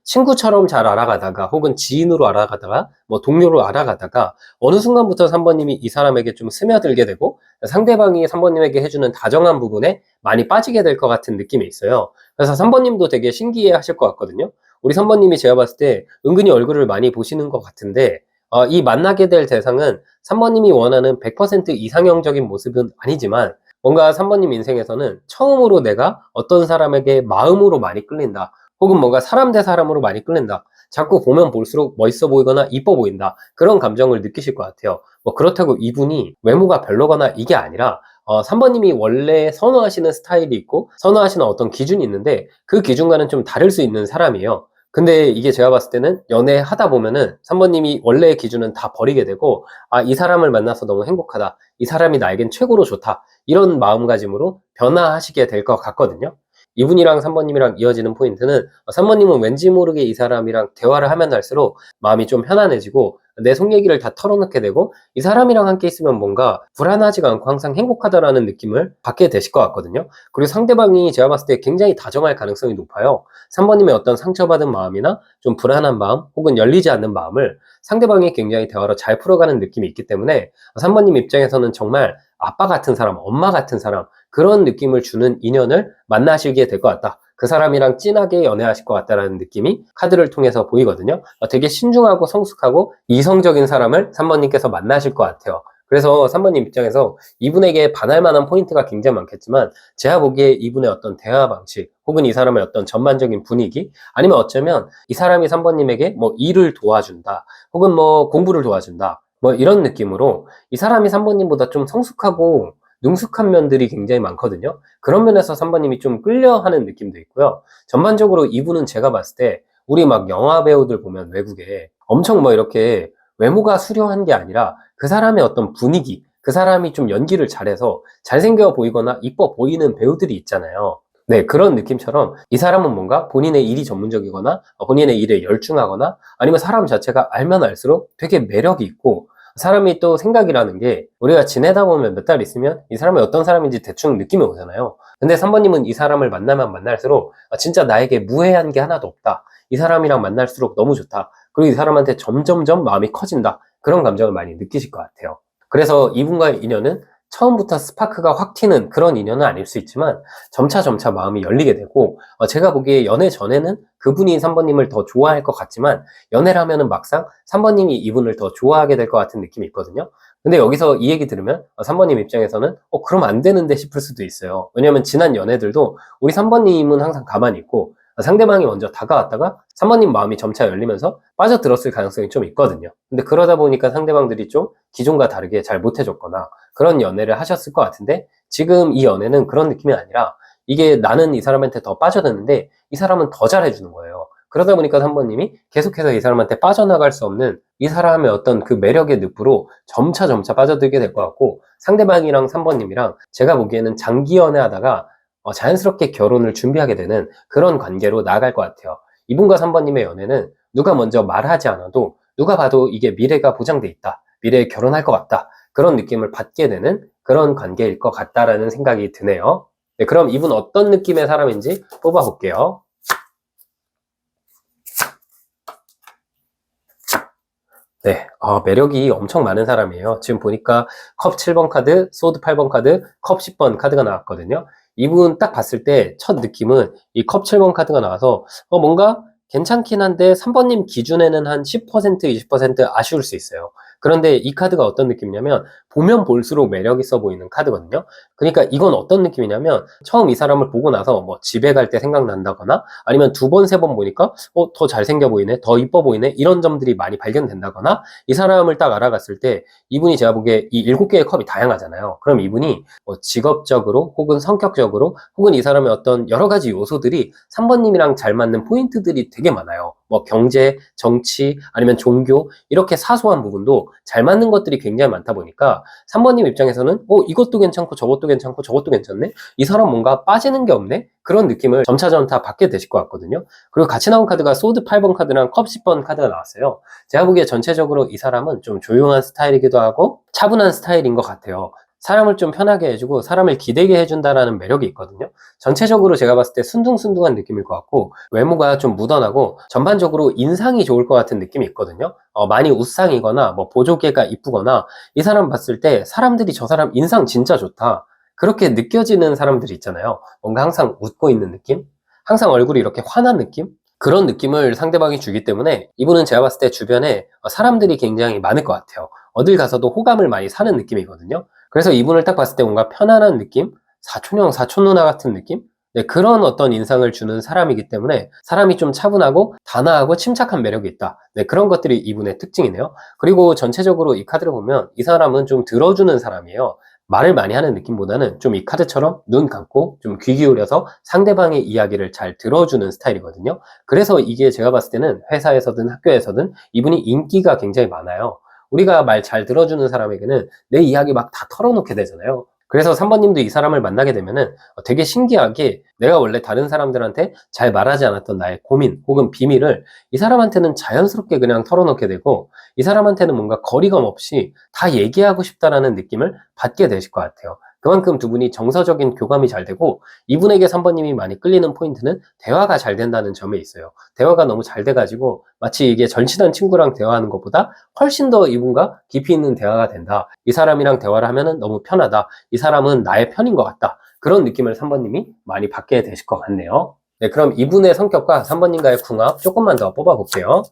친구처럼 잘 알아가다가 혹은 지인으로 알아가다가 뭐 동료로 알아가다가 어느 순간부터 3번님이 이 사람에게 좀 스며들게 되고 상대방이 3번님에게 해주는 다정한 부분에 많이 빠지게 될 것 같은 느낌이 있어요. 그래서 3번님도 되게 신기해 하실 것 같거든요. 우리 3번님이 제가 봤을 때 은근히 얼굴을 많이 보시는 것 같은데 이 만나게 될 대상은 3번님이 원하는 100% 이상형적인 모습은 아니지만 뭔가 3번님 인생에서는 처음으로 내가 어떤 사람에게 마음으로 많이 끌린다. 혹은 뭔가 사람 대 사람으로 많이 끌린다. 자꾸 보면 볼수록 멋있어 보이거나 이뻐 보인다. 그런 감정을 느끼실 것 같아요. 뭐 그렇다고 이분이 외모가 별로거나 이게 아니라 3번님이 원래 선호하시는 스타일이 있고 선호하시는 어떤 기준이 있는데 그 기준과는 좀 다를 수 있는 사람이에요. 근데 이게 제가 봤을 때는 연애하다 보면은 3번님이 원래의 기준은 다 버리게 되고 이 사람을 만나서 너무 행복하다. 이 사람이 나에겐 최고로 좋다. 이런 마음가짐으로 변화하시게 될 것 같거든요. 이분이랑 3번님이랑 이어지는 포인트는 3번님은 왠지 모르게 이 사람이랑 대화를 하면 할수록 마음이 좀 편안해지고 내 속 얘기를 다 털어놓게 되고 이 사람이랑 함께 있으면 뭔가 불안하지가 않고 항상 행복하다라는 느낌을 받게 되실 것 같거든요. 그리고 상대방이 제가 봤을 때 굉장히 다정할 가능성이 높아요. 3번님의 어떤 상처받은 마음이나 좀 불안한 마음 혹은 열리지 않는 마음을 상대방이 굉장히 대화로 잘 풀어가는 느낌이 있기 때문에 3번님 입장에서는 정말 아빠 같은 사람, 엄마 같은 사람 그런 느낌을 주는 인연을 만나시게 될 것 같다. 그 사람이랑 진하게 연애하실 것 같다라는 느낌이 카드를 통해서 보이거든요. 되게 신중하고 성숙하고 이성적인 사람을 3번님께서 만나실 것 같아요. 그래서 3번님 입장에서 이분에게 반할 만한 포인트가 굉장히 많겠지만 제가 보기에 이분의 어떤 대화 방식 혹은 이 사람의 어떤 전반적인 분위기 아니면 어쩌면 이 사람이 3번님에게 뭐 일을 도와준다 혹은 뭐 공부를 도와준다 뭐 이런 느낌으로 이 사람이 3번님보다 좀 성숙하고 능숙한 면들이 굉장히 많거든요. 그런 면에서 3번님이 좀 끌려하는 느낌도 있고요. 전반적으로 이분은 제가 봤을 때 우리 막 영화 배우들 보면 외국에 엄청 뭐 이렇게 외모가 수려한 게 아니라 그 사람의 어떤 분위기, 그 사람이 좀 연기를 잘해서 잘생겨 보이거나 이뻐 보이는 배우들이 있잖아요. 네, 그런 느낌처럼 이 사람은 뭔가 본인의 일이 전문적이거나 본인의 일에 열중하거나 아니면 사람 자체가 알면 알수록 되게 매력이 있고 사람이 또 생각이라는 게 우리가 지내다 보면 몇 달 있으면 이 사람이 어떤 사람인지 대충 느낌이 오잖아요. 근데 3번님은 이 사람을 만나면 만날수록 진짜 나에게 무해한 게 하나도 없다. 이 사람이랑 만날수록 너무 좋다. 그리고 이 사람한테 점점점 마음이 커진다. 그런 감정을 많이 느끼실 것 같아요. 그래서 이분과의 인연은 처음부터 스파크가 확 튀는 그런 인연은 아닐 수 있지만 점차 마음이 열리게 되고 제가 보기에 연애 전에는 그분이 3번님을 더 좋아할 것 같지만 연애를 하면은 막상 3번님이 이분을 더 좋아하게 될 것 같은 느낌이 있거든요. 근데 여기서 이 얘기 들으면 3번님 입장에서는 그럼 안 되는데 싶을 수도 있어요. 왜냐면 지난 연애들도 우리 3번님은 항상 가만히 있고 상대방이 먼저 다가왔다가 3번님 마음이 점차 열리면서 빠져들었을 가능성이 좀 있거든요. 근데 그러다 보니까 상대방들이 좀 기존과 다르게 잘 못해줬거나 그런 연애를 하셨을 것 같은데 지금 이 연애는 그런 느낌이 아니라 이게 나는 이 사람한테 더 빠져드는데 이 사람은 더 잘해주는 거예요. 그러다 보니까 3번님이 계속해서 이 사람한테 빠져나갈 수 없는 이 사람의 어떤 그 매력의 늪으로 점차 빠져들게 될 것 같고 상대방이랑 3번님이랑 제가 보기에는 장기 연애하다가 자연스럽게 결혼을 준비하게 되는 그런 관계로 나아갈 것 같아요. 이분과 3번님의 연애는 누가 먼저 말하지 않아도 누가 봐도 이게 미래가 보장돼 있다. 미래에 결혼할 것 같다. 그런 느낌을 받게 되는 그런 관계일 것 같다라는 생각이 드네요. 네, 그럼 이분 어떤 느낌의 사람인지 뽑아볼게요. 네, 매력이 엄청 많은 사람이에요. 지금 보니까 컵 7번 카드, 소드 8번 카드, 컵 10번 카드가 나왔거든요. 이분 딱 봤을 때 첫 느낌은 이 컵 7번 카드가 나와서 뭔가 괜찮긴 한데 3번님 기준에는 한 10%, 20% 아쉬울 수 있어요. 그런데 이 카드가 어떤 느낌이냐면 보면 볼수록 매력 있어 보이는 카드거든요. 그러니까 이건 어떤 느낌이냐면 처음 이 사람을 보고 나서 뭐 집에 갈 때 생각난다거나 아니면 두 번, 세 번 보니까 더 잘생겨 보이네, 더 이뻐 보이네 이런 점들이 많이 발견된다거나 이 사람을 딱 알아갔을 때 이분이 제가 보기에 이 7개의 컵이 다양하잖아요. 그럼 이분이 직업적으로 혹은 성격적으로 혹은 이 사람의 어떤 여러 가지 요소들이 3번님이랑 잘 맞는 포인트들이 되게 많아요. 뭐 경제, 정치, 아니면 종교 이렇게 사소한 부분도 잘 맞는 것들이 굉장히 많다 보니까 3번님 입장에서는 이것도 괜찮고 저것도 괜찮고 저것도 괜찮네? 이 사람 뭔가 빠지는 게 없네? 그런 느낌을 점차 받게 되실 것 같거든요. 그리고 같이 나온 카드가 소드 8번 카드랑 컵 10번 카드가 나왔어요. 제가 보기에 전체적으로 이 사람은 좀 조용한 스타일이기도 하고 차분한 스타일인 것 같아요. 사람을 좀 편하게 해주고 사람을 기대게 해준다라는 매력이 있거든요. 전체적으로 제가 봤을 때 순둥순둥한 느낌일 것 같고 외모가 좀 무던하고 전반적으로 인상이 좋을 것 같은 느낌이 있거든요. 많이 웃상이거나 뭐 보조개가 이쁘거나 이 사람 봤을 때 사람들이 저 사람 인상 진짜 좋다. 그렇게 느껴지는 사람들이 있잖아요. 뭔가 항상 웃고 있는 느낌? 항상 얼굴이 이렇게 환한 느낌? 그런 느낌을 상대방이 주기 때문에 이분은 제가 봤을 때 주변에 사람들이 굉장히 많을 것 같아요. 어딜 가서도 호감을 많이 사는 느낌이거든요. 그래서 이분을 딱 봤을 때 뭔가 편안한 느낌? 사촌형, 사촌 누나 같은 느낌? 네, 그런 어떤 인상을 주는 사람이기 때문에 사람이 좀 차분하고 단아하고 침착한 매력이 있다. 네, 그런 것들이 이분의 특징이네요. 그리고 전체적으로 이 카드를 보면 이 사람은 좀 들어주는 사람이에요. 말을 많이 하는 느낌보다는 좀 이 카드처럼 눈 감고 좀 귀 기울여서 상대방의 이야기를 잘 들어주는 스타일이거든요. 그래서 이게 제가 봤을 때는 회사에서든 학교에서든 이분이 인기가 굉장히 많아요. 우리가 말 잘 들어주는 사람에게는 내 이야기 막 다 털어놓게 되잖아요. 그래서 3번님도 이 사람을 만나게 되면은 되게 신기하게 내가 원래 다른 사람들한테 잘 말하지 않았던 나의 고민 혹은 비밀을 이 사람한테는 자연스럽게 그냥 털어놓게 되고 이 사람한테는 뭔가 거리감 없이 다 얘기하고 싶다라는 느낌을 받게 되실 것 같아요. 그만큼 두 분이 정서적인 교감이 잘 되고 이분에게 3번님이 많이 끌리는 포인트는 대화가 잘 된다는 점에 있어요. 대화가 너무 잘 돼가지고 마치 이게 절친한 친구랑 대화하는 것보다 훨씬 더 이분과 깊이 있는 대화가 된다. 이 사람이랑 대화를 하면은 너무 편하다. 이 사람은 나의 편인 것 같다. 그런 느낌을 3번님이 많이 받게 되실 것 같네요. 네, 그럼 이분의 성격과 3번님과의 궁합 조금만 더 뽑아볼게요.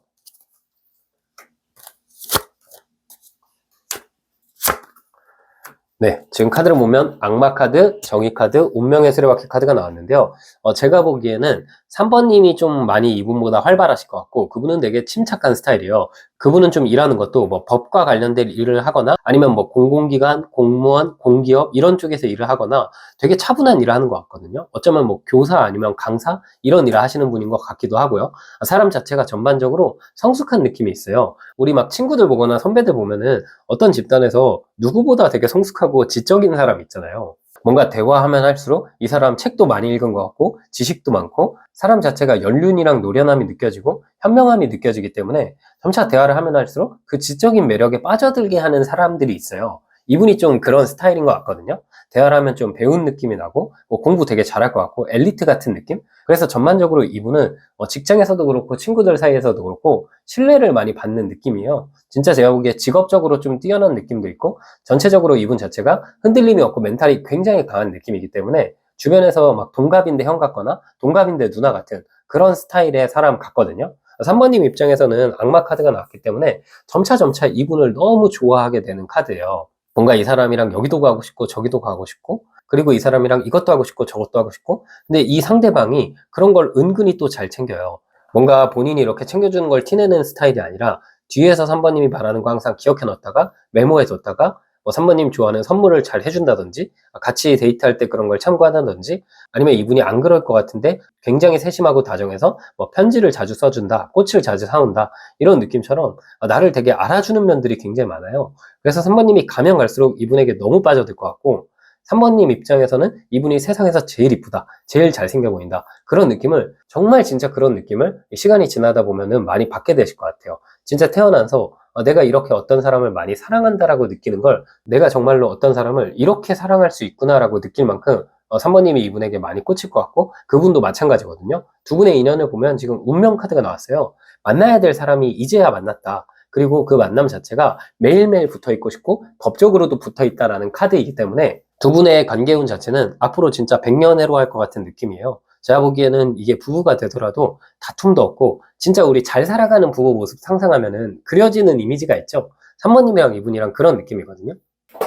네, 지금 카드를 보면 악마 카드, 정의 카드, 운명의 수레바퀴 카드가 나왔는데요. 제가 보기에는 3번님이 좀 많이 이분보다 활발하실 것 같고 그분은 되게 침착한 스타일이에요. 그분은 좀 일하는 것도 뭐 법과 관련된 일을 하거나 아니면 뭐 공공기관, 공무원, 공기업 이런 쪽에서 일을 하거나 되게 차분한 일을 하는 것 같거든요. 어쩌면 뭐 교사 아니면 강사 이런 일을 하시는 분인 것 같기도 하고요. 사람 자체가 전반적으로 성숙한 느낌이 있어요. 우리 막 친구들 보거나 선배들 보면은 어떤 집단에서 누구보다 되게 성숙하고 지적인 사람 있잖아요. 뭔가 대화하면 할수록 이 사람 책도 많이 읽은 것 같고 지식도 많고 사람 자체가 연륜이랑 노련함이 느껴지고 현명함이 느껴지기 때문에 점차 대화를 하면 할수록 그 지적인 매력에 빠져들게 하는 사람들이 있어요. 이분이 좀 그런 스타일인 것 같거든요. 대화를 하면 좀 배운 느낌이 나고 뭐 공부 되게 잘할 것 같고 엘리트 같은 느낌? 그래서 전반적으로 이분은 직장에서도 그렇고 친구들 사이에서도 그렇고 신뢰를 많이 받는 느낌이에요. 진짜 제가 보기에 직업적으로 좀 뛰어난 느낌도 있고 전체적으로 이분 자체가 흔들림이 없고 멘탈이 굉장히 강한 느낌이기 때문에 주변에서 막 동갑인데 형 같거나 동갑인데 누나 같은 그런 스타일의 사람 같거든요. 3번님 입장에서는 악마 카드가 나왔기 때문에 점차 이분을 너무 좋아하게 되는 카드예요. 뭔가 이 사람이랑 여기도 가고 싶고 저기도 가고 싶고 그리고 이 사람이랑 이것도 하고 싶고 저것도 하고 싶고 근데 이 상대방이 그런 걸 은근히 또 잘 챙겨요. 뭔가 본인이 이렇게 챙겨주는 걸 티내는 스타일이 아니라 뒤에서 3번님이 바라는 거 항상 기억해 놨다가 메모해 뒀다가 뭐 3번님 좋아하는 선물을 잘 해준다든지 같이 데이트할 때 그런 걸 참고한다든지 아니면 이분이 안 그럴 것 같은데 굉장히 세심하고 다정해서 뭐 편지를 자주 써준다, 꽃을 자주 사온다 이런 느낌처럼 나를 되게 알아주는 면들이 굉장히 많아요. 그래서 3번님이 가면 갈수록 이분에게 너무 빠져들 것 같고 3번님 입장에서는 이분이 세상에서 제일 이쁘다, 제일 잘생겨 보인다 그런 느낌을 정말 진짜 그런 느낌을 시간이 지나다 보면은 많이 받게 되실 것 같아요. 진짜 태어나서 내가 이렇게 어떤 사람을 많이 사랑한다라고 느끼는 걸 내가 정말로 어떤 사람을 이렇게 사랑할 수 있구나라고 느낄 만큼 3번님이 이분에게 많이 꽂힐 것 같고 그분도 마찬가지거든요. 두 분의 인연을 보면 지금 운명 카드가 나왔어요. 만나야 될 사람이 이제야 만났다. 그리고 그 만남 자체가 매일매일 붙어 있고 싶고 법적으로도 붙어 있다라는 카드이기 때문에 두 분의 관계운 자체는 앞으로 진짜 백년해로 할 것 같은 느낌이에요. 제가 보기에는 이게 부부가 되더라도 다툼도 없고 진짜 우리 잘 살아가는 부부 모습 상상하면은 그려지는 이미지가 있죠. 3번님이랑 이분이랑 그런 느낌이거든요.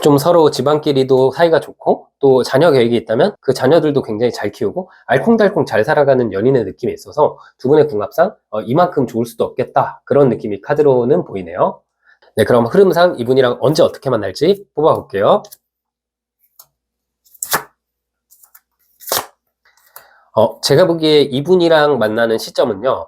좀 서로 집안끼리도 사이가 좋고 또 자녀 계획이 있다면 그 자녀들도 굉장히 잘 키우고 알콩달콩 잘 살아가는 연인의 느낌이 있어서 두 분의 궁합상 이만큼 좋을 수도 없겠다 그런 느낌이 카드로는 보이네요. 네, 그럼 흐름상 이분이랑 언제 어떻게 만날지 뽑아볼게요. 제가 보기에 이분이랑 만나는 시점은요,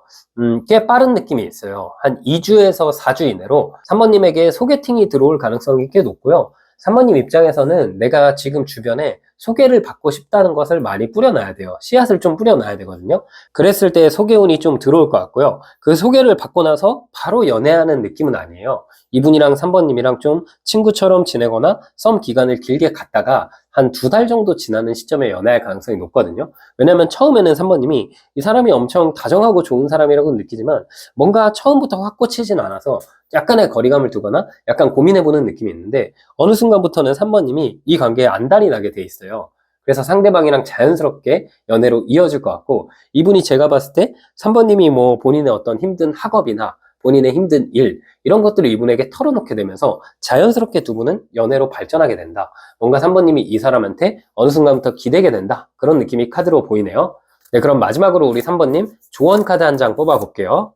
꽤 빠른 느낌이 있어요. 한 2주에서 4주 이내로 3번님에게 소개팅이 들어올 가능성이 꽤 높고요. 3번님 입장에서는 내가 지금 주변에 소개를 받고 싶다는 것을 많이 뿌려놔야 돼요. 씨앗을 좀 뿌려놔야 되거든요. 그랬을 때 소개운이 좀 들어올 것 같고요. 그 소개를 받고 나서 바로 연애하는 느낌은 아니에요. 이분이랑 3번님이랑 좀 친구처럼 지내거나 썸 기간을 길게 갔다가 한 2달 정도 지나는 시점에 연애할 가능성이 높거든요. 왜냐면 처음에는 3번님이 이 사람이 엄청 다정하고 좋은 사람이라고 느끼지만 뭔가 처음부터 확 꽂히진 않아서 약간의 거리감을 두거나 약간 고민해보는 느낌이 있는데 어느 순간부터는 3번님이 이 관계에 안달이 나게 돼 있어요. 그래서 상대방이랑 자연스럽게 연애로 이어질 것 같고 이분이 제가 봤을 때 3번님이 뭐 본인의 어떤 힘든 학업이나 본인의 힘든 일 이런 것들을 이분에게 털어놓게 되면서 자연스럽게 두 분은 연애로 발전하게 된다. 뭔가 3번님이 이 사람한테 어느 순간부터 기대게 된다. 그런 느낌이 카드로 보이네요. 네, 그럼 마지막으로 우리 3번님 조언 카드 한 장 뽑아볼게요.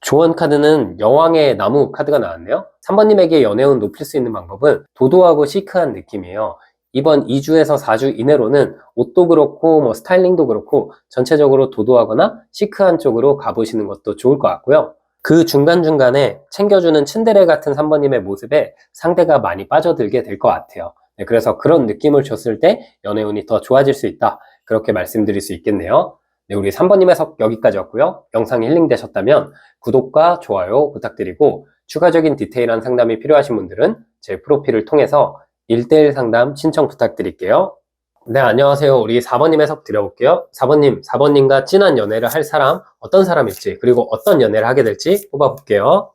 조언 카드는 여왕의 나무 카드가 나왔네요. 3번님에게 연애운 높일 수 있는 방법은 도도하고 시크한 느낌이에요. 이번 2주에서 4주 이내로는 옷도 그렇고 뭐 스타일링도 그렇고 전체적으로 도도하거나 시크한 쪽으로 가보시는 것도 좋을 것 같고요. 그 중간중간에 챙겨주는 츤데레 같은 3번님의 모습에 상대가 많이 빠져들게 될 것 같아요. 네, 그래서 그런 느낌을 줬을 때 연애운이 더 좋아질 수 있다. 그렇게 말씀드릴 수 있겠네요. 네, 우리 3번님 해석 여기까지였고요. 영상이 힐링되셨다면 구독과 좋아요 부탁드리고 추가적인 디테일한 상담이 필요하신 분들은 제 프로필을 통해서 1대1 상담 신청 부탁드릴게요. 네, 안녕하세요. 우리 4번님 해석 드려볼게요. 4번님, 4번님과 진한 연애를 할 사람, 어떤 사람일지, 그리고 어떤 연애를 하게 될지 뽑아볼게요.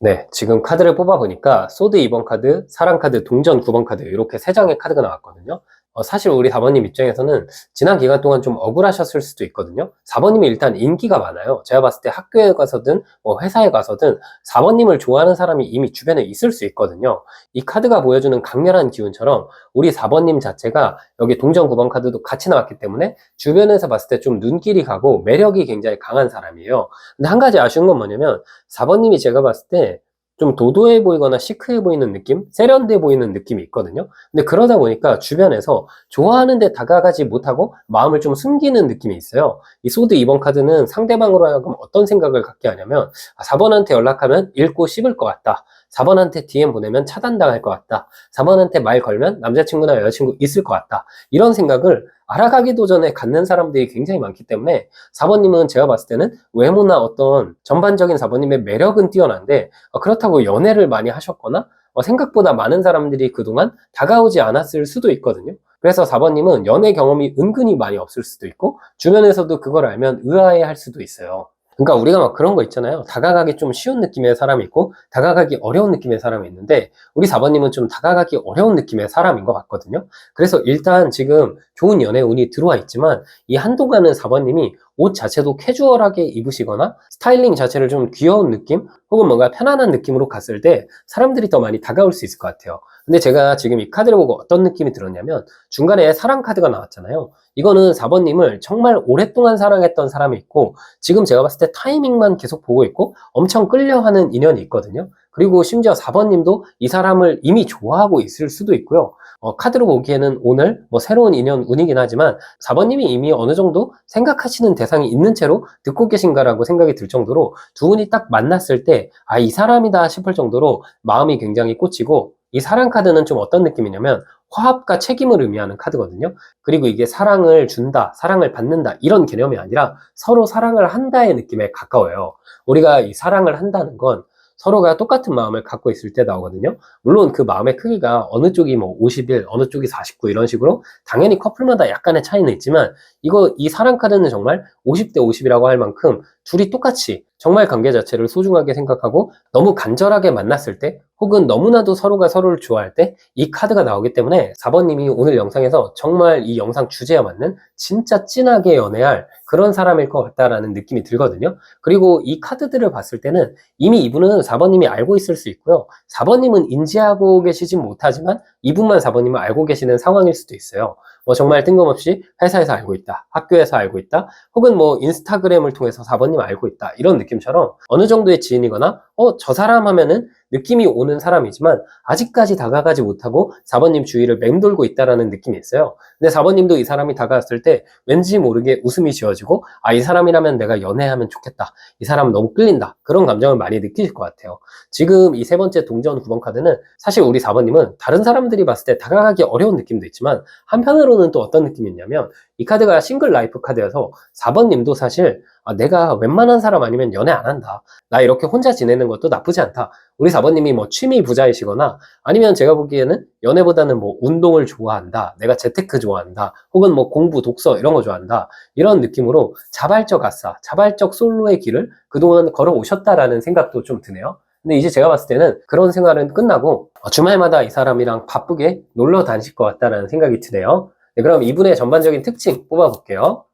네, 지금 카드를 뽑아보니까 소드 2번 카드, 사랑 카드, 동전 9번 카드 이렇게 3장의 카드가 나왔거든요. 사실 우리 4번님 입장에서는 지난 기간 동안 좀 억울하셨을 수도 있거든요. 4번님이 일단 인기가 많아요. 제가 봤을 때 학교에 가서든 뭐 회사에 가서든 4번님을 좋아하는 사람이 이미 주변에 있을 수 있거든요. 이 카드가 보여주는 강렬한 기운처럼 우리 4번님 자체가 여기 동전 9번 카드도 같이 나왔기 때문에 주변에서 봤을 때 좀 눈길이 가고 매력이 굉장히 강한 사람이에요. 근데 한 가지 아쉬운 건 뭐냐면 4번님이 제가 봤을 때 좀 도도해 보이거나 시크해 보이는 느낌? 세련돼 보이는 느낌이 있거든요. 근데 그러다 보니까 주변에서 좋아하는데 다가가지 못하고 마음을 좀 숨기는 느낌이 있어요. 이 소드 2번 카드는 상대방으로 하여금 어떤 생각을 갖게 하냐면 4번한테 연락하면 읽고 씹을 것 같다. 4번한테 DM 보내면 차단당할 것 같다. 4번한테 말 걸면 남자친구나 여자친구 있을 것 같다. 이런 생각을 알아가기도 전에 갖는 사람들이 굉장히 많기 때문에 4번님은 제가 봤을 때는 외모나 어떤 전반적인 4번님의 매력은 뛰어난데 그렇다고 연애를 많이 하셨거나 생각보다 많은 사람들이 그동안 다가오지 않았을 수도 있거든요. 그래서 4번님은 연애 경험이 은근히 많이 없을 수도 있고 주변에서도 그걸 알면 의아해 할 수도 있어요. 그러니까 우리가 막 그런 거 있잖아요. 다가가기 좀 쉬운 느낌의 사람이 있고 다가가기 어려운 느낌의 사람이 있는데 우리 4번님은 좀 다가가기 어려운 느낌의 사람인 것 같거든요. 그래서 일단 지금 좋은 연애 운이 들어와 있지만 이 한동안은 4번님이 옷 자체도 캐주얼하게 입으시거나 스타일링 자체를 좀 귀여운 느낌 혹은 뭔가 편안한 느낌으로 갔을 때 사람들이 더 많이 다가올 수 있을 것 같아요. 근데 제가 지금 이 카드를 보고 어떤 느낌이 들었냐면 중간에 사랑 카드가 나왔잖아요. 이거는 4번님을 정말 오랫동안 사랑했던 사람이 있고 지금 제가 봤을 때 타이밍만 계속 보고 있고 엄청 끌려하는 인연이 있거든요. 그리고 심지어 4번님도 이 사람을 이미 좋아하고 있을 수도 있고요. 카드로 보기에는 오늘 뭐 새로운 인연 운이긴 하지만 4번님이 이미 어느 정도 생각하시는 대상이 있는 채로 듣고 계신가라고 생각이 들 정도로 두 분이 딱 만났을 때 이 사람이다 싶을 정도로 마음이 굉장히 꽂히고 이 사랑 카드는 좀 어떤 느낌이냐면 화합과 책임을 의미하는 카드거든요. 그리고 이게 사랑을 준다, 사랑을 받는다 이런 개념이 아니라 서로 사랑을 한다의 느낌에 가까워요. 우리가 이 사랑을 한다는 건 서로가 똑같은 마음을 갖고 있을 때 나오거든요. 물론 그 마음의 크기가 어느 쪽이 뭐 51, 어느 쪽이 49 이런 식으로 당연히 커플마다 약간의 차이는 있지만 이 사랑 카드는 정말 50대 50이라고 할 만큼 둘이 똑같이 정말 관계 자체를 소중하게 생각하고 너무 간절하게 만났을 때 혹은 너무나도 서로가 서로를 좋아할 때 이 카드가 나오기 때문에 4번님이 오늘 영상에서 정말 이 영상 주제에 맞는 진짜 찐하게 연애할 그런 사람일 것 같다라는 느낌이 들거든요. 그리고 이 카드들을 봤을 때는 이미 이분은 4번님이 알고 있을 수 있고요. 4번님은 인지하고 계시진 못하지만 이분만 4번님을 알고 계시는 상황일 수도 있어요. 정말 뜬금없이 회사에서 알고 있다, 학교에서 알고 있다, 혹은 뭐 인스타그램을 통해서 4번님 알고 있다 이런 느낌처럼 어느 정도의 지인이거나 저 사람 하면은 느낌이 오는 사람이지만 아직까지 다가가지 못하고 4번님 주위를 맴돌고 있다라는 느낌이 있어요. 근데 4번님도 이 사람이 다가왔을 때 왠지 모르게 웃음이 지어지고 이 사람이라면 내가 연애하면 좋겠다, 이 사람 너무 끌린다, 그런 감정을 많이 느끼실 것 같아요. 지금 이 세 번째 동전 9번 카드는 사실 우리 4번님은 다른 사람들이 봤을 때 다가가기 어려운 느낌도 있지만 한편으로는 또 어떤 느낌이 있냐면 이 카드가 싱글 라이프 카드여서 4번님도 사실 내가 웬만한 사람 아니면 연애 안 한다, 나 이렇게 혼자 지내는 것도 나쁘지 않다. 우리 4번님이 뭐 취미 부자이시거나 아니면 제가 보기에는 연애보다는 뭐 운동을 좋아한다, 내가 재테크 좋아한다, 혹은 뭐 공부, 독서 이런 거 좋아한다, 이런 느낌으로 자발적 아싸, 자발적 솔로의 길을 그동안 걸어오셨다라는 생각도 좀 드네요. 근데 이제 제가 봤을 때는 그런 생활은 끝나고 주말마다 이 사람이랑 바쁘게 놀러 다니실 것 같다라는 생각이 드네요. 네, 그럼 이분의 전반적인 특징 뽑아볼게요.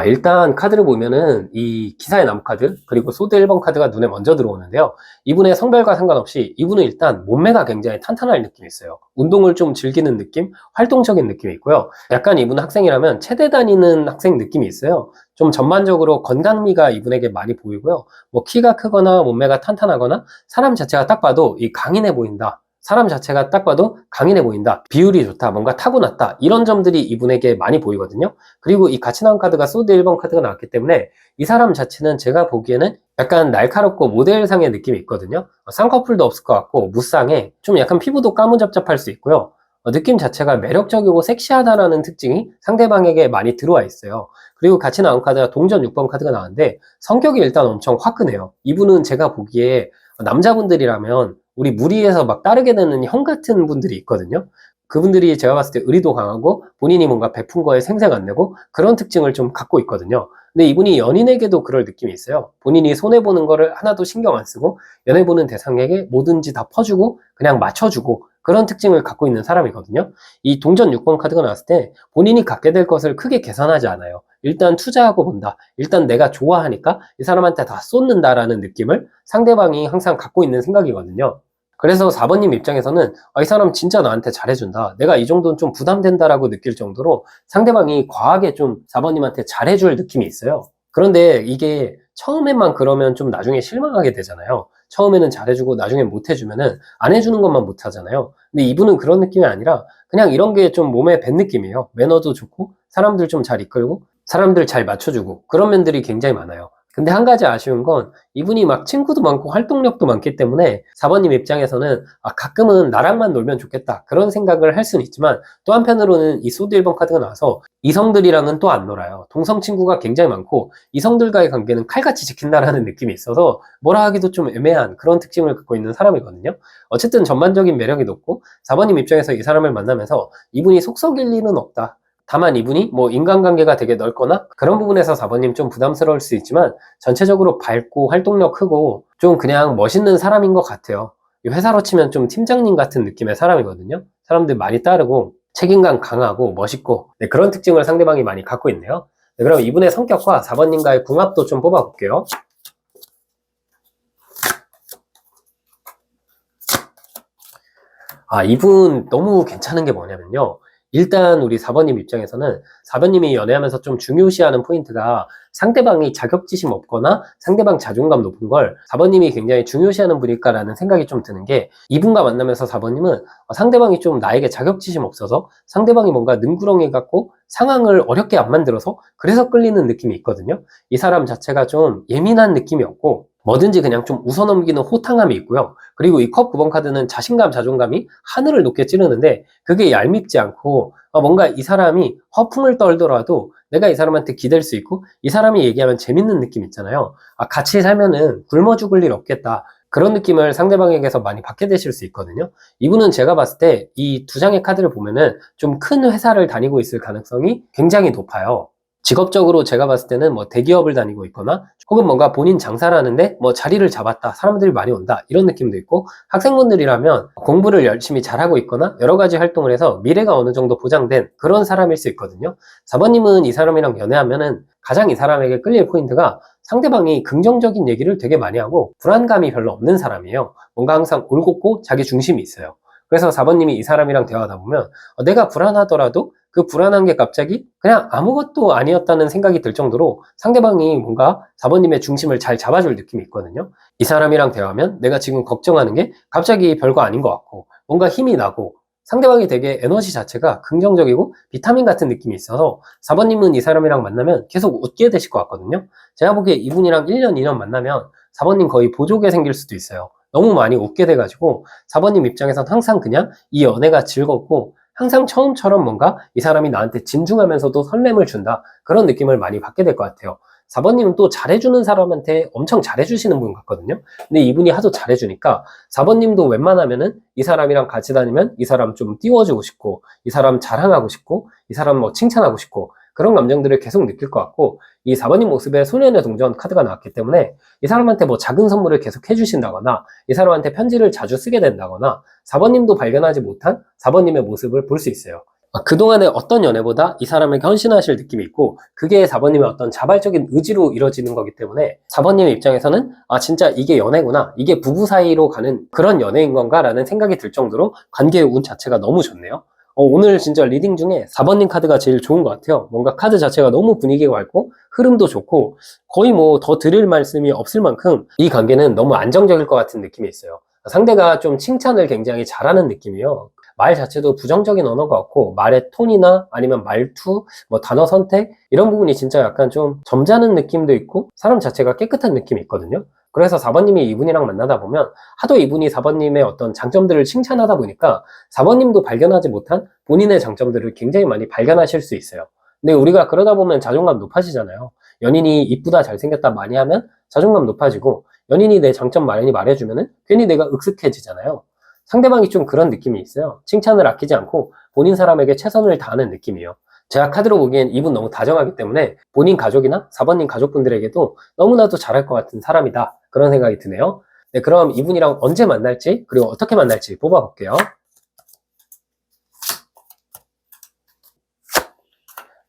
일단 카드를 보면은 이 기사의 나무 카드 그리고 소드 1번 카드가 눈에 먼저 들어오는데요. 이분의 성별과 상관없이 이분은 일단 몸매가 굉장히 탄탄할 느낌이 있어요. 운동을 좀 즐기는 느낌, 활동적인 느낌이 있고요. 약간 이분은 학생이라면 체대 다니는 학생 느낌이 있어요. 좀 전반적으로 건강미가 이분에게 많이 보이고요. 뭐 키가 크거나 몸매가 탄탄하거나 사람 자체가 딱 봐도 이 강인해 보인다, 사람 자체가 딱 봐도 강인해 보인다, 비율이 좋다, 뭔가 타고났다, 이런 점들이 이분에게 많이 보이거든요. 그리고 이 같이 나온 카드가 소드 1번 카드가 나왔기 때문에 이 사람 자체는 제가 보기에는 약간 날카롭고 모델상의 느낌이 있거든요. 쌍꺼풀도 없을 것 같고 무쌍에 좀 약간 피부도 까무잡잡할 수 있고요. 느낌 자체가 매력적이고 섹시하다라는 특징이 상대방에게 많이 들어와 있어요. 그리고 같이 나온 카드가 동전 6번 카드가 나왔는데 성격이 일단 엄청 화끈해요. 이분은 제가 보기에 남자분들이라면 우리 무리해서 막 따르게 되는 형 같은 분들이 있거든요. 그분들이 제가 봤을 때 의리도 강하고 본인이 뭔가 베푼 거에 생색 안 내고 그런 특징을 좀 갖고 있거든요. 근데 이분이 연인에게도 그럴 느낌이 있어요. 본인이 손해보는 거를 하나도 신경 안 쓰고 연애보는 대상에게 뭐든지 다 퍼주고 그냥 맞춰주고 그런 특징을 갖고 있는 사람이거든요. 이 동전 6번 카드가 나왔을 때 본인이 갖게 될 것을 크게 계산하지 않아요. 일단 투자하고 본다. 일단 내가 좋아하니까 이 사람한테 다 쏟는다라는 느낌을 상대방이 항상 갖고 있는 생각이거든요. 그래서 4번님 입장에서는 이 사람 진짜 나한테 잘해준다. 내가 이 정도는 좀 부담된다라고 느낄 정도로 상대방이 과하게 좀 4번님한테 잘해줄 느낌이 있어요. 그런데 이게 처음에만 그러면 좀 나중에 실망하게 되잖아요. 처음에는 잘해주고 나중에 못해주면은 안 해주는 것만 못하잖아요. 근데 이분은 그런 느낌이 아니라 그냥 이런 게 좀 몸에 밴 느낌이에요. 매너도 좋고 사람들 좀 잘 이끌고 사람들 잘 맞춰주고 그런 면들이 굉장히 많아요. 근데 한 가지 아쉬운 건 이분이 막 친구도 많고 활동력도 많기 때문에 4번님 입장에서는 가끔은 나랑만 놀면 좋겠다 그런 생각을 할 수는 있지만 또 한편으로는 이 소드 1번 카드가 나와서 이성들이랑은 또 안 놀아요. 동성 친구가 굉장히 많고 이성들과의 관계는 칼같이 지킨다라는 느낌이 있어서 뭐라 하기도 좀 애매한 그런 특징을 갖고 있는 사람이거든요. 어쨌든 전반적인 매력이 높고 4번님 입장에서 이 사람을 만나면서 이분이 속 썩일 일은 없다. 다만 이분이 뭐 인간관계가 되게 넓거나 그런 부분에서 4번님 좀 부담스러울 수 있지만 전체적으로 밝고 활동력 크고 좀 그냥 멋있는 사람인 것 같아요. 회사로 치면 좀 팀장님 같은 느낌의 사람이거든요. 사람들 많이 따르고 책임감 강하고 멋있고 네, 그런 특징을 상대방이 많이 갖고 있네요. 네, 그럼 이분의 성격과 4번님과의 궁합도 좀 뽑아볼게요. 이분 너무 괜찮은 게 뭐냐면요. 일단 우리 4번님 입장에서는 4번님이 연애하면서 좀 중요시하는 포인트가 상대방이 자격지심 없거나 상대방 자존감 높은 걸 4번님이 굉장히 중요시하는 분일까라는 생각이 좀 드는 게 이분과 만나면서 4번님은 상대방이 좀 나에게 자격지심 없어서 상대방이 뭔가 능구렁이 같고 상황을 어렵게 안 만들어서 그래서 끌리는 느낌이 있거든요. 이 사람 자체가 좀 예민한 느낌이 없고 뭐든지 그냥 좀 웃어넘기는 호탕함이 있고요. 그리고 이 컵 9번 카드는 자신감, 자존감이 하늘을 높게 찌르는데 그게 얄밉지 않고 뭔가 이 사람이 허풍을 떨더라도 내가 이 사람한테 기댈 수 있고 이 사람이 얘기하면 재밌는 느낌 있잖아요. 같이 살면은 굶어 죽을 일 없겠다. 그런 느낌을 상대방에게서 많이 받게 되실 수 있거든요. 이분은 제가 봤을 때 이 두 장의 카드를 보면은 좀 큰 회사를 다니고 있을 가능성이 굉장히 높아요. 직업적으로 제가 봤을 때는 뭐 대기업을 다니고 있거나 혹은 뭔가 본인 장사를 하는데 뭐 자리를 잡았다, 사람들이 많이 온다 이런 느낌도 있고 학생분들이라면 공부를 열심히 잘하고 있거나 여러 가지 활동을 해서 미래가 어느 정도 보장된 그런 사람일 수 있거든요. 4번님은 이 사람이랑 연애하면은 가장 이 사람에게 끌릴 포인트가 상대방이 긍정적인 얘기를 되게 많이 하고 불안감이 별로 없는 사람이에요. 뭔가 항상 올곧고 자기 중심이 있어요. 그래서 4번님이 이 사람이랑 대화하다 보면 내가 불안하더라도 그 불안한 게 갑자기 그냥 아무것도 아니었다는 생각이 들 정도로 상대방이 뭔가 4번님의 중심을 잘 잡아줄 느낌이 있거든요. 이 사람이랑 대화하면 내가 지금 걱정하는 게 갑자기 별거 아닌 것 같고 뭔가 힘이 나고 상대방이 되게 에너지 자체가 긍정적이고 비타민 같은 느낌이 있어서 4번님은 이 사람이랑 만나면 계속 웃게 되실 것 같거든요. 제가 보기에 이분이랑 1년, 2년 만나면 4번님 거의 보조개 생길 수도 있어요. 너무 많이 웃게 돼가지고 4번님 입장에선 항상 그냥 이 연애가 즐겁고 항상 처음처럼 뭔가 이 사람이 나한테 진중하면서도 설렘을 준다 그런 느낌을 많이 받게 될 것 같아요. 4번님은 또 잘해주는 사람한테 엄청 잘해주시는 분 같거든요. 근데 이분이 하도 잘해주니까 4번님도 웬만하면은 이 사람이랑 같이 다니면 이 사람 좀 띄워주고 싶고 이 사람 자랑하고 싶고 이 사람 뭐 칭찬하고 싶고 그런 감정들을 계속 느낄 것 같고 이 4번님 모습에 소년의 동전 카드가 나왔기 때문에 이 사람한테 뭐 작은 선물을 계속 해주신다거나 이 사람한테 편지를 자주 쓰게 된다거나 4번님도 발견하지 못한 4번님의 모습을 볼 수 있어요. 그동안의 어떤 연애보다 이 사람에게 헌신하실 느낌이 있고 그게 4번님의 어떤 자발적인 의지로 이루어지는 거기 때문에 4번님의 입장에서는 진짜 이게 연애구나 이게 부부 사이로 가는 그런 연애인 건가 라는 생각이 들 정도로 관계의 운 자체가 너무 좋네요. 오늘 진짜 리딩 중에 4번님 카드가 제일 좋은 것 같아요. 뭔가 카드 자체가 너무 분위기가 맑고 흐름도 좋고 거의 뭐 더 드릴 말씀이 없을 만큼 이 관계는 너무 안정적일 것 같은 느낌이 있어요. 상대가 좀 칭찬을 굉장히 잘하는 느낌이에요. 말 자체도 부정적인 언어가 없고 말의 톤이나 아니면 말투, 뭐 단어 선택 이런 부분이 진짜 약간 좀 점잖은 느낌도 있고 사람 자체가 깨끗한 느낌이 있거든요. 그래서 4번님이 이분이랑 만나다 보면 하도 이분이 4번님의 어떤 장점들을 칭찬하다 보니까 4번님도 발견하지 못한 본인의 장점들을 굉장히 많이 발견하실 수 있어요. 근데 우리가 그러다 보면 자존감 높아지잖아요. 연인이 이쁘다 잘생겼다 많이 하면 자존감 높아지고 연인이 내 장점 많이 말해주면은 괜히 내가 익숙해지잖아요. 상대방이 좀 그런 느낌이 있어요. 칭찬을 아끼지 않고 본인 사람에게 최선을 다하는 느낌이에요. 제가 카드로 보기엔 이분 너무 다정하기 때문에 본인 가족이나 4번님 가족분들에게도 너무나도 잘할 것 같은 사람이다. 그런 생각이 드네요. 네, 그럼 이분이랑 언제 만날지, 그리고 어떻게 만날지 뽑아볼게요.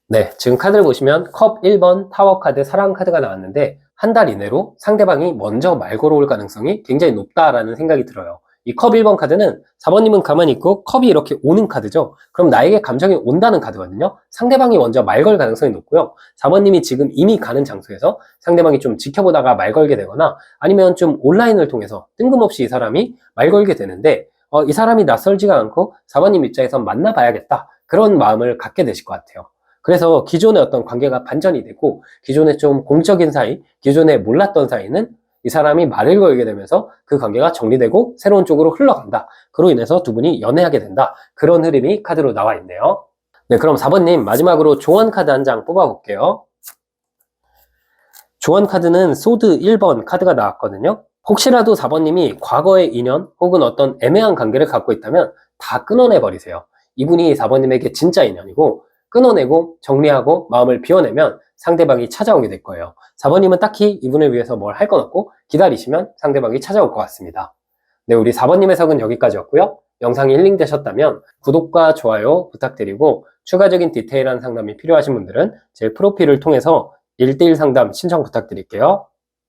네, 지금 카드를 보시면 컵 1번 타워 카드 사랑 카드가 나왔는데 한 달 이내로 상대방이 먼저 말 걸어올 가능성이 굉장히 높다라는 생각이 들어요. 이 컵 1번 카드는 4번님은 가만히 있고 컵이 이렇게 오는 카드죠. 그럼 나에게 감정이 온다는 카드거든요. 상대방이 먼저 말 걸 가능성이 높고요. 4번님이 지금 이미 가는 장소에서 상대방이 좀 지켜보다가 말 걸게 되거나 아니면 좀 온라인을 통해서 뜬금없이 이 사람이 말 걸게 되는데 이 사람이 낯설지가 않고 4번님 입장에서 만나봐야겠다. 그런 마음을 갖게 되실 것 같아요. 그래서 기존의 어떤 관계가 반전이 되고 기존에 좀 공적인 사이, 기존에 몰랐던 사이는 이 사람이 말을 걸게 되면서 그 관계가 정리되고 새로운 쪽으로 흘러간다. 그로 인해서 두 분이 연애하게 된다. 그런 흐름이 카드로 나와 있네요. 네, 그럼 4번님 마지막으로 조언 카드 한 장 뽑아볼게요. 조언 카드는 소드 1번 카드가 나왔거든요. 혹시라도 4번님이 과거의 인연 혹은 어떤 애매한 관계를 갖고 있다면 다 끊어내버리세요. 이분이 4번님에게 진짜 인연이고 끊어내고 정리하고 마음을 비워내면 상대방이 찾아오게 될 거예요. 4번님은 딱히 이분을 위해서 뭘 할 건 없고 기다리시면 상대방이 찾아올 것 같습니다. 네, 우리 4번님 해석은 여기까지였고요. 영상이 힐링 되셨다면 구독과 좋아요 부탁드리고 추가적인 디테일한 상담이 필요하신 분들은 제 프로필을 통해서 1대1 상담 신청 부탁드릴게요.